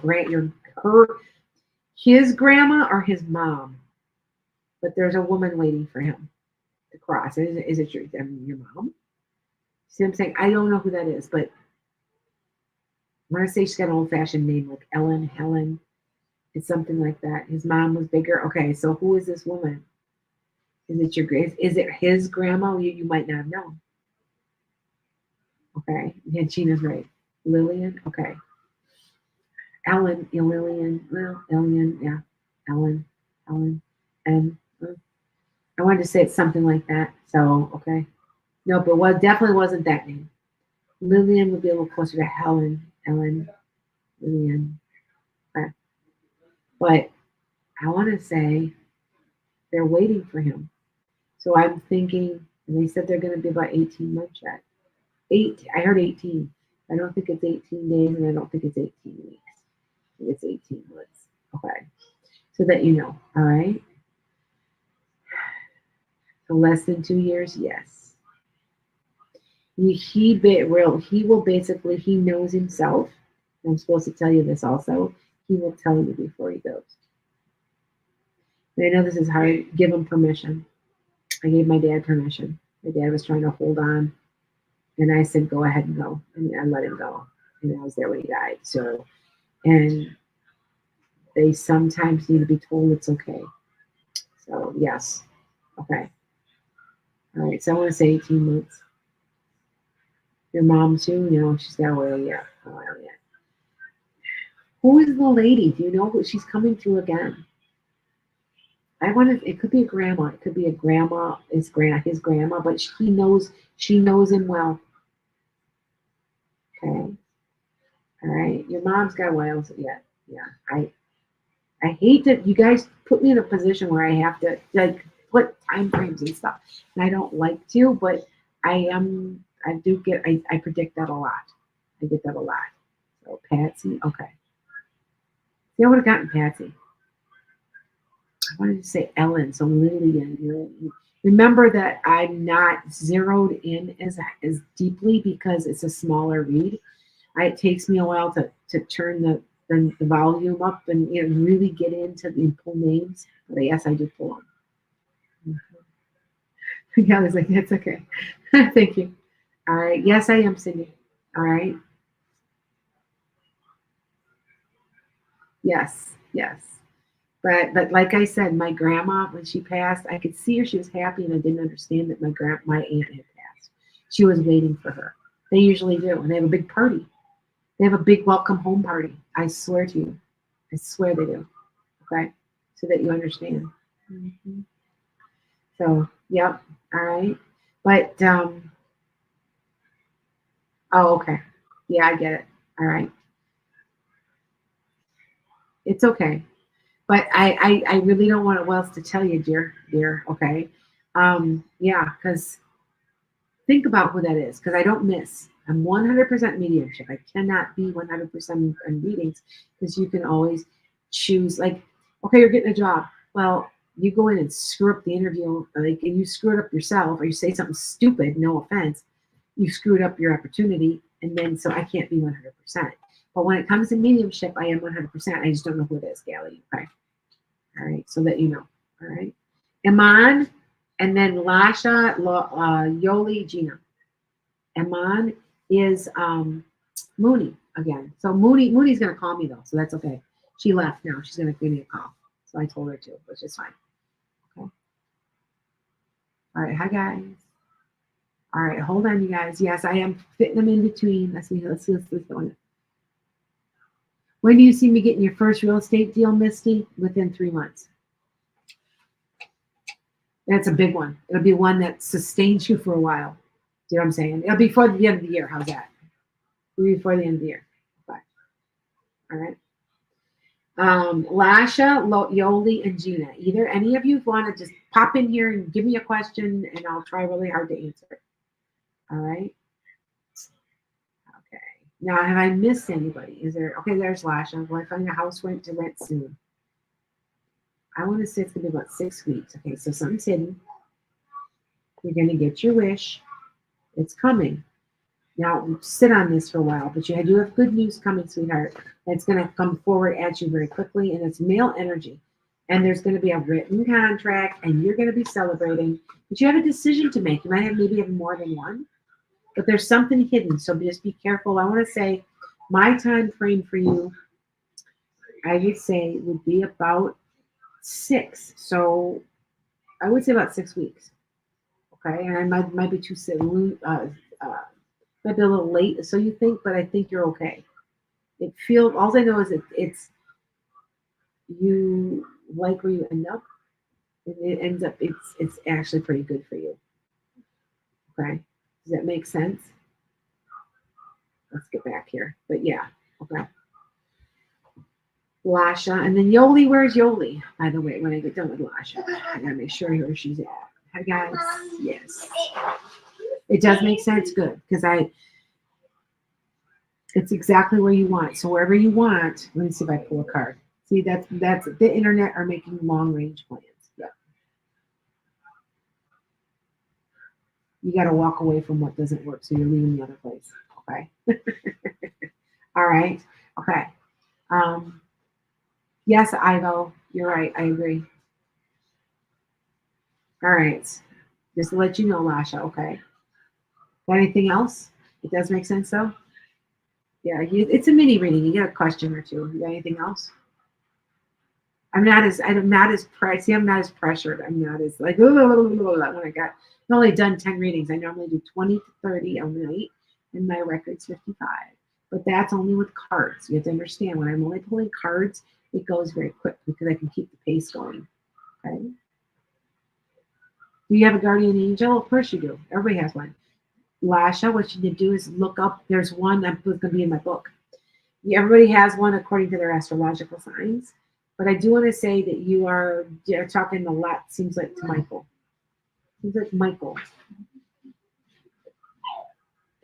Speaker 1: grandma or his mom? But there's a woman waiting for him to cross. Is it your mom? See what I'm saying? I don't know who that is, but I want to say she's got an old fashioned name like Ellen, Helen. It's something like that. His mom was bigger. Okay, so who is this woman? Is it his grandma? You might not know. Okay, yeah, Gina's right. Lillian. Okay, Ellen, Lillian, well, Ellen, yeah, Ellen, and I wanted to say it's something like that. So okay, no, but what definitely wasn't that name. Lillian would be a little closer to Helen, Ellen, Lillian. Okay. But I want to say they're waiting for him. So I'm thinking, and they said they're going to be about 18 months yet. I heard 18. I don't think it's 18 days, and I don't think it's 18 weeks. I think it's 18 months. Okay. So that you know. All right. So less than 2 years, yes. He will basically, he knows himself. I'm supposed to tell you this also. He will tell you before he goes. And I know this is hard. Give him permission. I gave my dad permission. My dad was trying to hold on, and I said, "Go ahead and go," and I let him go. And I was there when he died. So, and they sometimes need to be told it's okay. So, yes, okay, all right. So I want to say 18 months. Your mom too? No, she's got a while yet. A while yet. Who is the lady? Do you know who she's coming to again? I want to. It could be a grandma. It could be a grandma. His grandma, but she knows him well. Okay. All right. Your mom's got whales. Yeah. Yeah. I hate that you guys put me in a position where I have to like put time frames and stuff. And I don't like to, but I predict that a lot. I get that a lot. So Patsy, okay. See, I would have gotten Patsy. I wanted to say Ellen, so Lillian. Remember that I'm not zeroed in as deeply because it's a smaller read. It takes me a while to turn the volume up and really get into the pull names. But yes, I do pull them. Yeah, I was like, that's okay. Thank you. All right. Yes, I am singing. All right. Yes. Yes. But like I said, my grandma when she passed, I could see her. She was happy, and I didn't understand that my aunt had passed. She was waiting for her. They usually do, and they have a big party. They have a big welcome home party. I swear to you. I swear they do. Okay, so that you understand. Hmm. So, yep. All right. But oh, okay. Yeah, I get it. All right. It's okay. But I really don't want what else to tell you, dear. Okay. Yeah, because think about who that is, because I don't miss. I'm 100% mediumship. I cannot be 100% in readings because you can always choose. Like, okay, you're getting a job. Well, you go in and screw up the interview, like, and you screw it up yourself, or you say something stupid. No offense, you screwed up your opportunity, and then so I can't be 100%. But when it comes to mediumship, I am 100%. I just don't know who it is, Gally. Okay. All right, so that you know. All right. Iman, and then Yoli, Gina. Iman is Mooney again. So Mooney's gonna call me though, so that's okay. She left now. She's gonna give me a call. So I told her to, which is fine. Okay. All right. Hi guys. All right, hold on, you guys. Yes, I am fitting them in between. Let's see. Let's go. When do you see me getting your first real estate deal, Misty? Within 3 months. That's a big one. It'll be one that sustains you for a while. Do you know what I'm saying? It'll be before the end of the year. How's that? It'll be before the end of the year. Okay. All right. Lasha, Yoli, and Gina. Either any of you want to just pop in here and give me a question, and I'll try really hard to answer it. All right. Okay. Now, have I missed anybody? Is there? Okay, there's Lasha. Will I find a house rent to rent soon? I want to say it's going to be about 6 weeks. Okay, so something's hidden. You're going to get your wish. It's coming. Now, sit on this for a while, but you do have good news coming, sweetheart. It's going to come forward at you very quickly, and it's male energy. And there's going to be a written contract, and you're going to be celebrating. But you have a decision to make. You might have maybe have more than one, but there's something hidden, so just be careful. I want to say my time frame for you, I would say, would be about 6. So I would say about 6 weeks. Okay, and I might be too soon. Might be a little late, so you think, but I think you're okay. It feels. All I know is it's you like where you end up, and it ends up. It's actually pretty good for you. Okay, does that make sense? Let's get back here, but yeah, okay. Lasha, and then Yoli. Where's Yoli? By the way, when I get done with Lasha, I gotta make sure where she's at. Hi guys. Yes. It does make sense. Good, because it's exactly where you want. So wherever you want. Let me see if I pull a card. See, that's the internet are making long range plans. Yeah. You got to walk away from what doesn't work, so you're leaving the other place. Okay. All right. Okay. Yes, Ivo, you're right. I agree. All right. Just to let you know, Lasha. Okay. Got anything else? It does make sense, though. Yeah, it's a mini reading. You get a question or two. You got anything else? I'm not as pricey. I'm not as pressured. I'm not as like when I've only done 10 readings. I normally do 20 to 30 a night, and my record's 55. But that's only with cards. You have to understand when I'm only pulling cards, it goes very quick because I can keep the pace going. Okay. Do you have a guardian angel? Of course you do. Everybody has one. Lasha, what you need to do is look up. There's one that was going to be in my book. Everybody has one according to their astrological signs. But I do want to say that you're talking a lot, seems like, to Michael. Seems like Michael.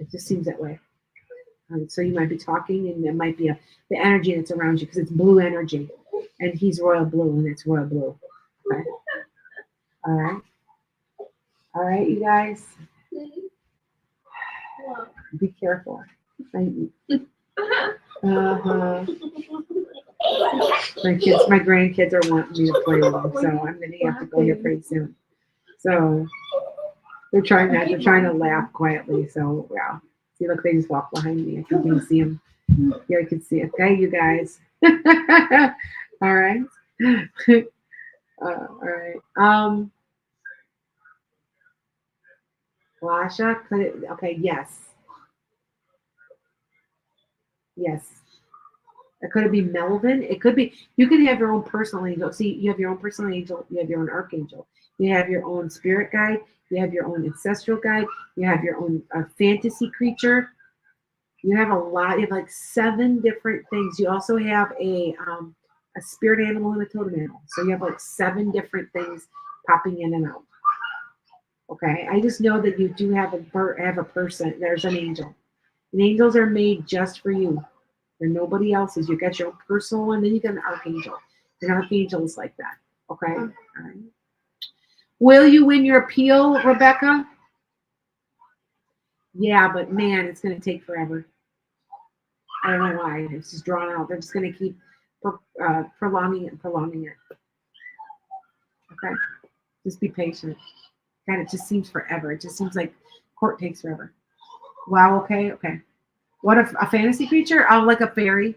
Speaker 1: It just seems that way. So you might be talking, and there might be the energy that's around you because it's blue energy. And he's royal blue, and it's royal blue. Okay. All right. All right, you guys. Be careful. Uh-huh. My grandkids are wanting me to play with them, so I'm gonna have to go here pretty soon. So they're trying to laugh quietly. So yeah. See, look, they just walk behind me. I can see them. Here I can see it. Okay, you guys. All right. All right. Lasha, okay, yes. Yes. Could it be Melvin? It could be. You could have your own personal angel. See, you have your own personal angel. You have your own archangel. You have your own spirit guide. You have your own ancestral guide. You have your own fantasy creature. You have a lot. You have like 7 different things. You also have a spirit animal and a totem animal. So you have like 7 different things popping in and out. Okay. I just know that you do have a person. There's an angel. And angels are made just for you. They're nobody else's. You got your own personal one, then you got an archangel. An archangel is like that. Okay. All right. Will you win your appeal, Rebecca? Yeah, but man, it's going to take forever. I don't know why. It's just drawn out. They're just going to keep prolonging it and prolonging it. Okay. Just be patient. God, it just seems forever. It just seems like court takes forever. Wow. Okay. Okay. What if a fantasy creature? Like a fairy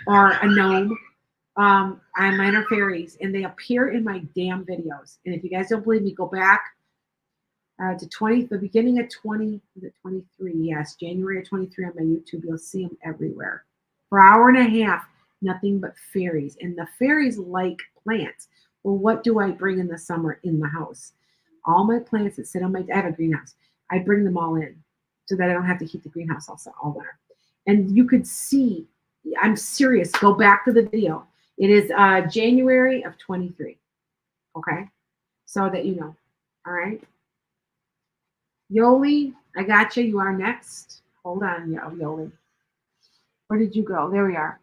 Speaker 1: or a gnome. Mine are fairies, and they appear in my damn videos. And if you guys don't believe me, go back The beginning of 23, yes, January of 23 on my YouTube, you'll see them everywhere. For an hour and a half, nothing but fairies. And the fairies like plants. Well, what do I bring in the summer in the house? All my plants that sit on I have a greenhouse. I bring them all in so that I don't have to heat the greenhouse all winter. And you could see, I'm serious, go back to the video. It is January of 23. Okay. So that you know. All right. Yoli, I got you. You are next. Hold on, Yoli. Where did you go? There we are.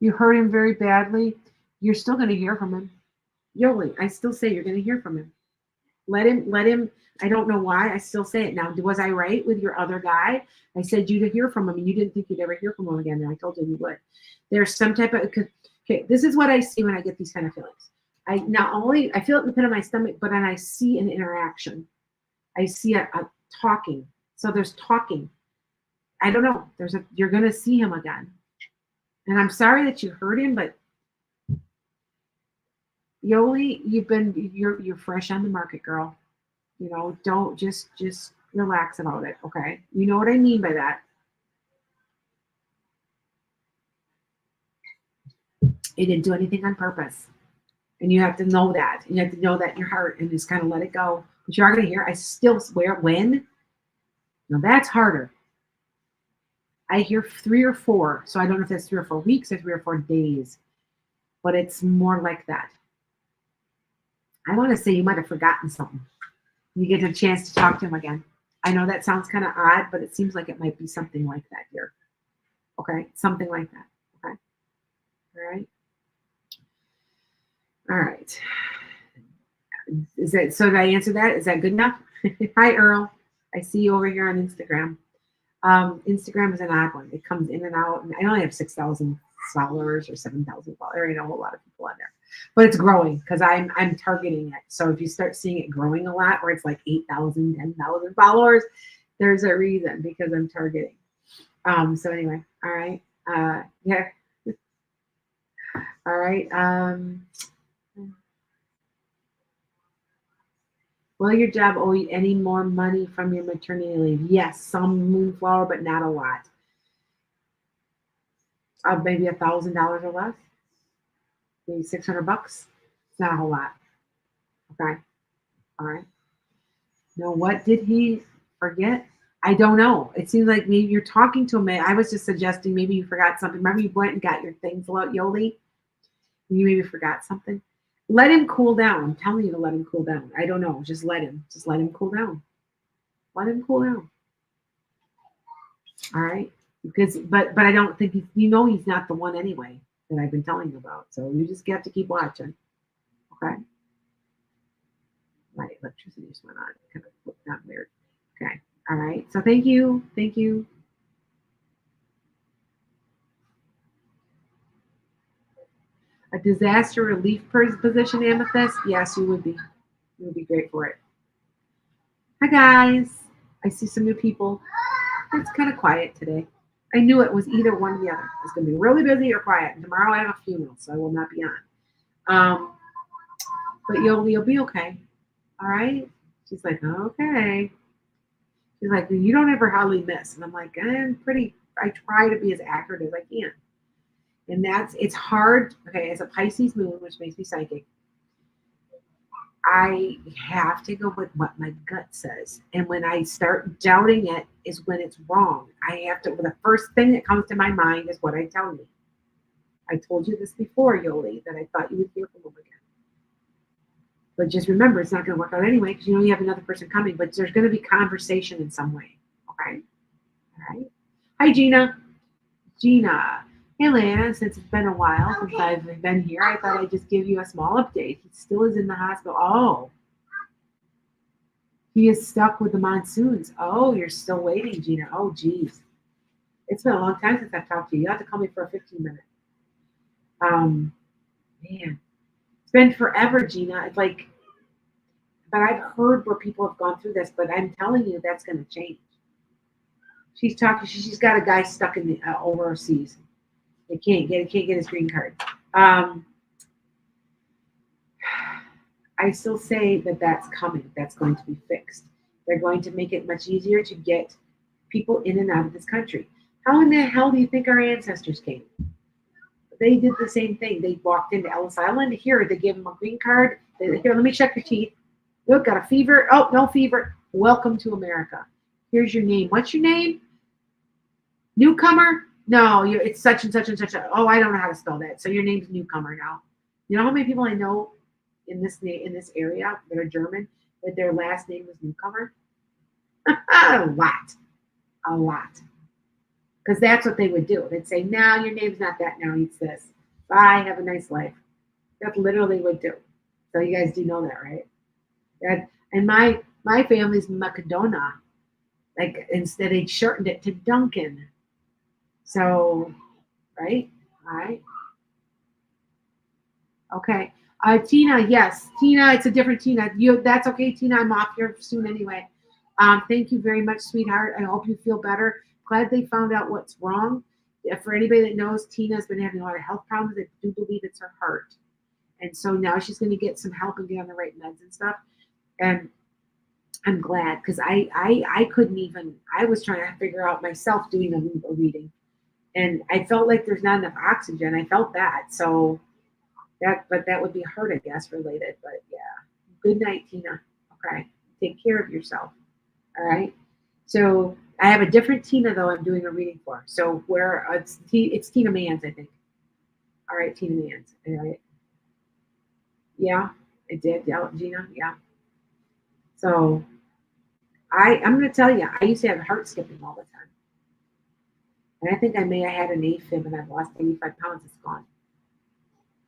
Speaker 1: You hurt him very badly. You're still going to hear from him. Yoli, I still say you're going to hear from him. Let him. I don't know why. I still say it now. Was I right with your other guy? I said you to hear from him, and you didn't think you'd ever hear from him again. And I told you you would. There's some type of, okay, this is what I see when I get these kind of feelings. I feel it in the pit of my stomach, but then I see an interaction. I see a talking. So there's talking. I don't know. You're gonna see him again. And I'm sorry that you hurt him, but Yoli, you're fresh on the market, girl. You know, don't just relax about it, okay? You know what I mean by that. He didn't do anything on purpose. And you have to know that. You have to know that in your heart and just kind of let it go. But you are going to hear, I still swear, when? Now that's harder. I hear 3 or 4. So I don't know if that's 3 or 4 weeks or 3 or 4 days. But it's more like that. I want to say you might have forgotten something. You get a chance to talk to him again. I know that sounds kind of odd, but it seems like it might be something like that here. Okay? Something like that. Okay? All right? All right. Is that so? Did I answer that? Is that good enough? Hi, Earl. I see you over here on Instagram. Instagram is an odd one. It comes in and out, and I only have 6,000 followers or 7,000 followers. There ain't a whole lot of people on there, but it's growing because I'm targeting it. So if you start seeing it growing a lot, where it's like 8,000, 10,000 followers, there's a reason because I'm targeting. So anyway, all right. Yeah. All right. Will your job owe you any more money from your maternity leave? Yes, some moonflower, but not a lot. Maybe $1,000 or less. Maybe $600. It's not a whole lot. Okay. All right. Now, what did he forget? I don't know. It seems like maybe you're talking to him. I was just suggesting maybe you forgot something. Remember you went and got your things out, Yoli? You maybe forgot something. Let him cool down. I'm telling you to let him cool down. I don't know. Just let him. Just let him cool down. Let him cool down. All right. Because but I don't think he's not the one anyway that I've been telling you about. So you just have to keep watching. Okay. My electricity just went on. Kind of looked that weird. Okay. All right. So thank you. Thank you. A disaster relief position, Amethyst? Yes, you would be. You would be great for it. Hi, guys. I see some new people. It's kind of quiet today. I knew it was either one or the other. It's going to be really busy or quiet. And tomorrow I have a funeral, so I will not be on. But you'll be okay. All right? She's like, okay. She's like, you don't ever hardly miss. And I'm like, I try to be as accurate as I can. And it's hard. Okay, as a Pisces moon, which makes me psychic, I have to go with what my gut says. And when I start doubting it is when it's wrong. The first thing that comes to my mind is what I tell you. I told you this before, Yoli, that I thought you would hear from them again. But just remember, it's not going to work out anyway because you have another person coming, but there's going to be conversation in some way. Okay? All right? Hi, Gina. Gina. Hey, Lana, since it's been a while since I've been here, I thought I'd just give you a small update. He still is in the hospital. Oh. He is stuck with the monsoons. Oh, you're still waiting, Gina. Oh, geez. It's been a long time since I've talked to you. You have to call me for a 15-minute. Man. It's been forever, Gina. It's like, but I've heard where people have gone through this, but I'm telling you that's going to change. She's talking. She's got a guy stuck in the overseas. They can't get his green card. I still say that that's coming. That's going to be fixed. They're going to make it much easier to get people in and out of this country. How in the hell do you think our ancestors came? They did the same thing. They walked into Ellis Island. Here, they gave them a green card. Here, let me check your teeth. Look, got a fever. Oh, no fever. Welcome to America. Here's your name. What's your name? Newcomer? No, it's such and such and such. Oh, I don't know how to spell that. So your name's Newcomer now. You know how many people I know in this area that are German that their last name was Newcomer? A lot, a lot. Because that's what they would do. They'd say, "No, your name's not that. Now it's this. Bye. Have a nice life." That's literally what they would do. So you guys do know that, right? And my family's Macedona. Like instead they shortened it to Duncan. So, right? All right. Okay. Tina, yes. Tina, it's a different Tina. That's okay, Tina. I'm off here soon anyway. Thank you very much, sweetheart. I hope you feel better. Glad they found out what's wrong. For anybody that knows, Tina's been having a lot of health problems. I do believe it's her heart. And so now she's going to get some help and get on the right meds and stuff. And I'm glad because I couldn't even, I was trying to figure out myself doing a reading. And I felt like there's not enough oxygen. I felt that. So but that would be heart, I guess, related. But yeah. Good night, Tina. Okay. Take care of yourself. All right. So I have a different Tina though. I'm doing a reading for. So where it's Tina Mans, I think. All right, Tina Mans. All right. Yeah, it did. Yeah, Gina. Yeah. So I'm going to tell you, I used to have heart skipping all the time, and I think I may have had an AFib, and I've lost 85 pounds. It's gone,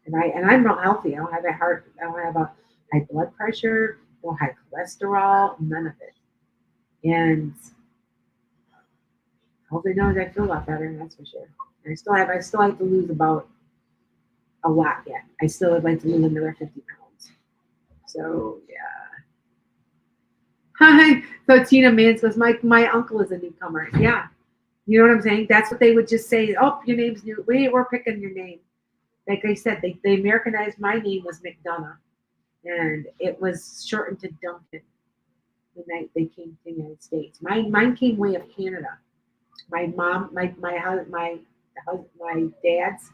Speaker 1: and I'm real healthy. I don't have a heart. I don't have a high blood pressure, no high cholesterol, none of it. And all they know is I feel a lot better, and that's for sure. And I still have to lose about a lot yet. I still would like to lose another 50 pounds. So yeah. Hi. So Tina Mans goes, my uncle is a newcomer. Yeah. You know what I'm saying? That's what they would just say. Oh, your name's new. We're picking your name. Like I said, they Americanized my name was McDonough. And it was shortened to Duncan the night they came to the United States. Mine came way of Canada. My mom, my dad's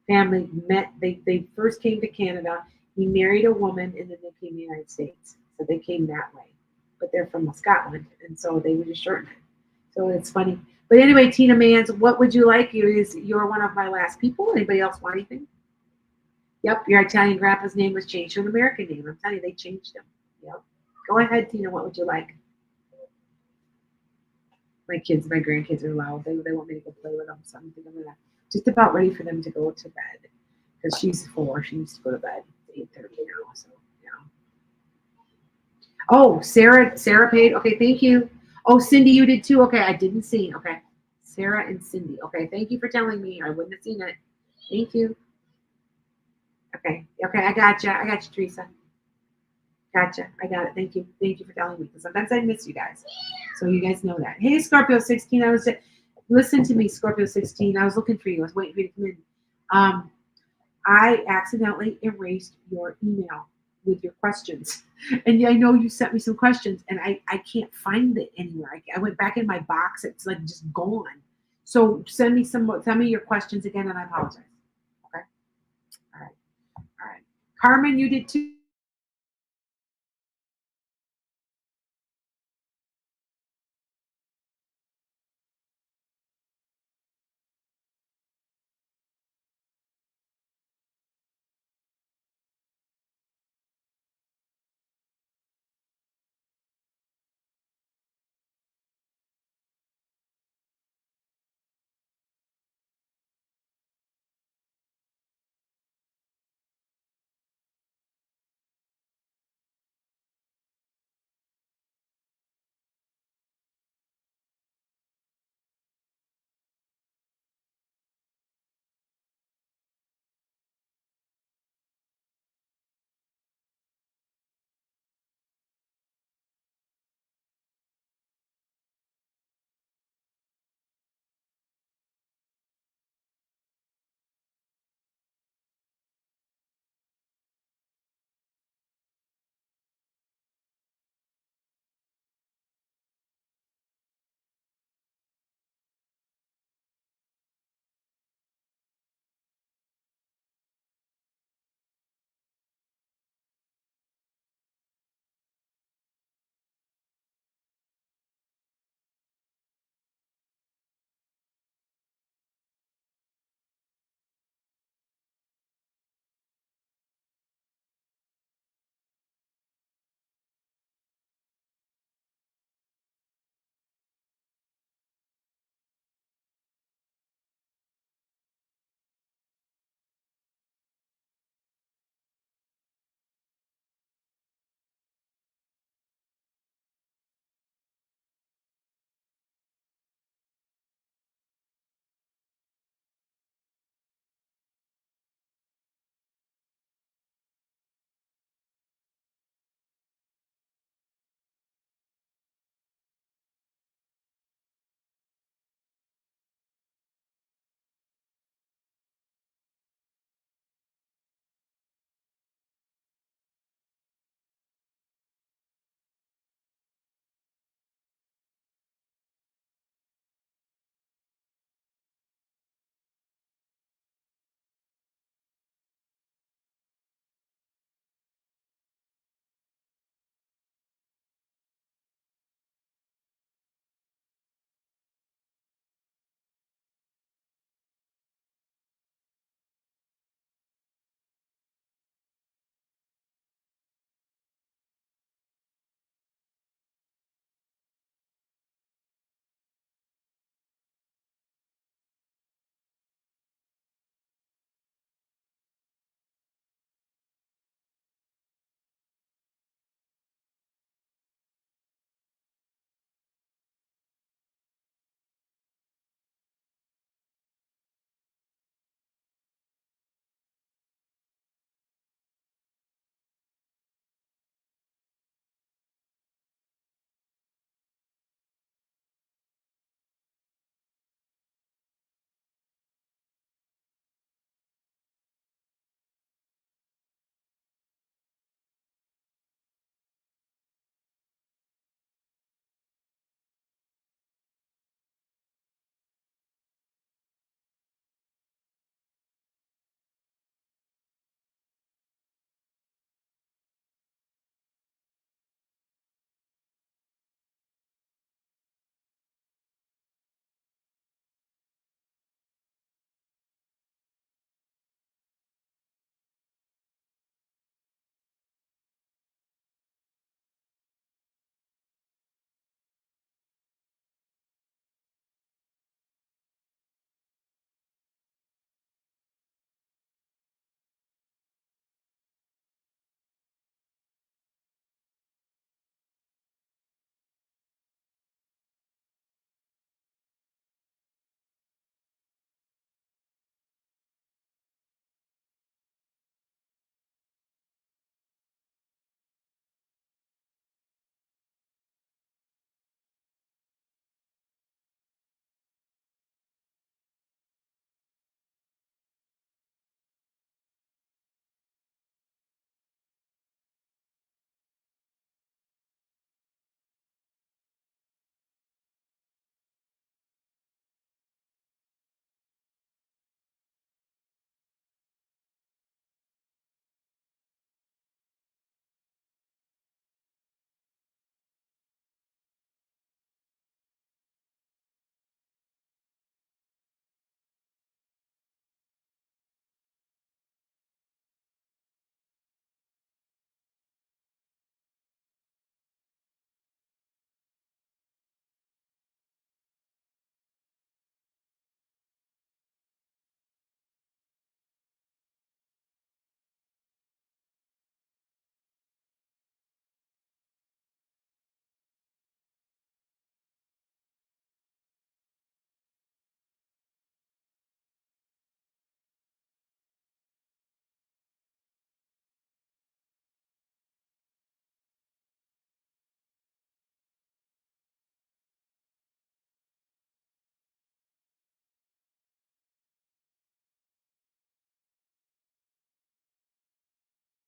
Speaker 1: family met. They first came to Canada. He married a woman, and then they came to the United States. So they came that way. But they're from Scotland, and so they would just shorten it. So it's funny. But anyway, Tina Mans, what would you like? You're one of my last people. Anybody else want anything? Yep, your Italian grandpa's name was changed to an American name. I'm telling you, they changed him. Yep. Go ahead, Tina. What would you like? My grandkids are loud. They want me to go play with them. So I think I'm just about ready for them to go to bed because she's 4. She needs to go to bed at 8:30 now. So yeah. Oh, Sarah paid. Okay, thank you. Oh, Cindy, you did too. Okay, I didn't see. Okay, Sarah and Cindy. Okay, thank you for telling me. I wouldn't have seen it. Thank you. Okay, okay, I got you. I got you, Teresa. Gotcha. I got it. Thank you. Thank you for telling me. Because sometimes I miss you guys. So you guys know that. Hey, Scorpio 16. Listen to me, Scorpio 16. I was looking for you. I was waiting for you to come in. I accidentally erased your email with your questions. And I know you sent me some questions and I can't find it anywhere. I went back in my box. It's like just gone. So tell me your questions again and I apologize. Okay. All right. All right. Carmen, you did too.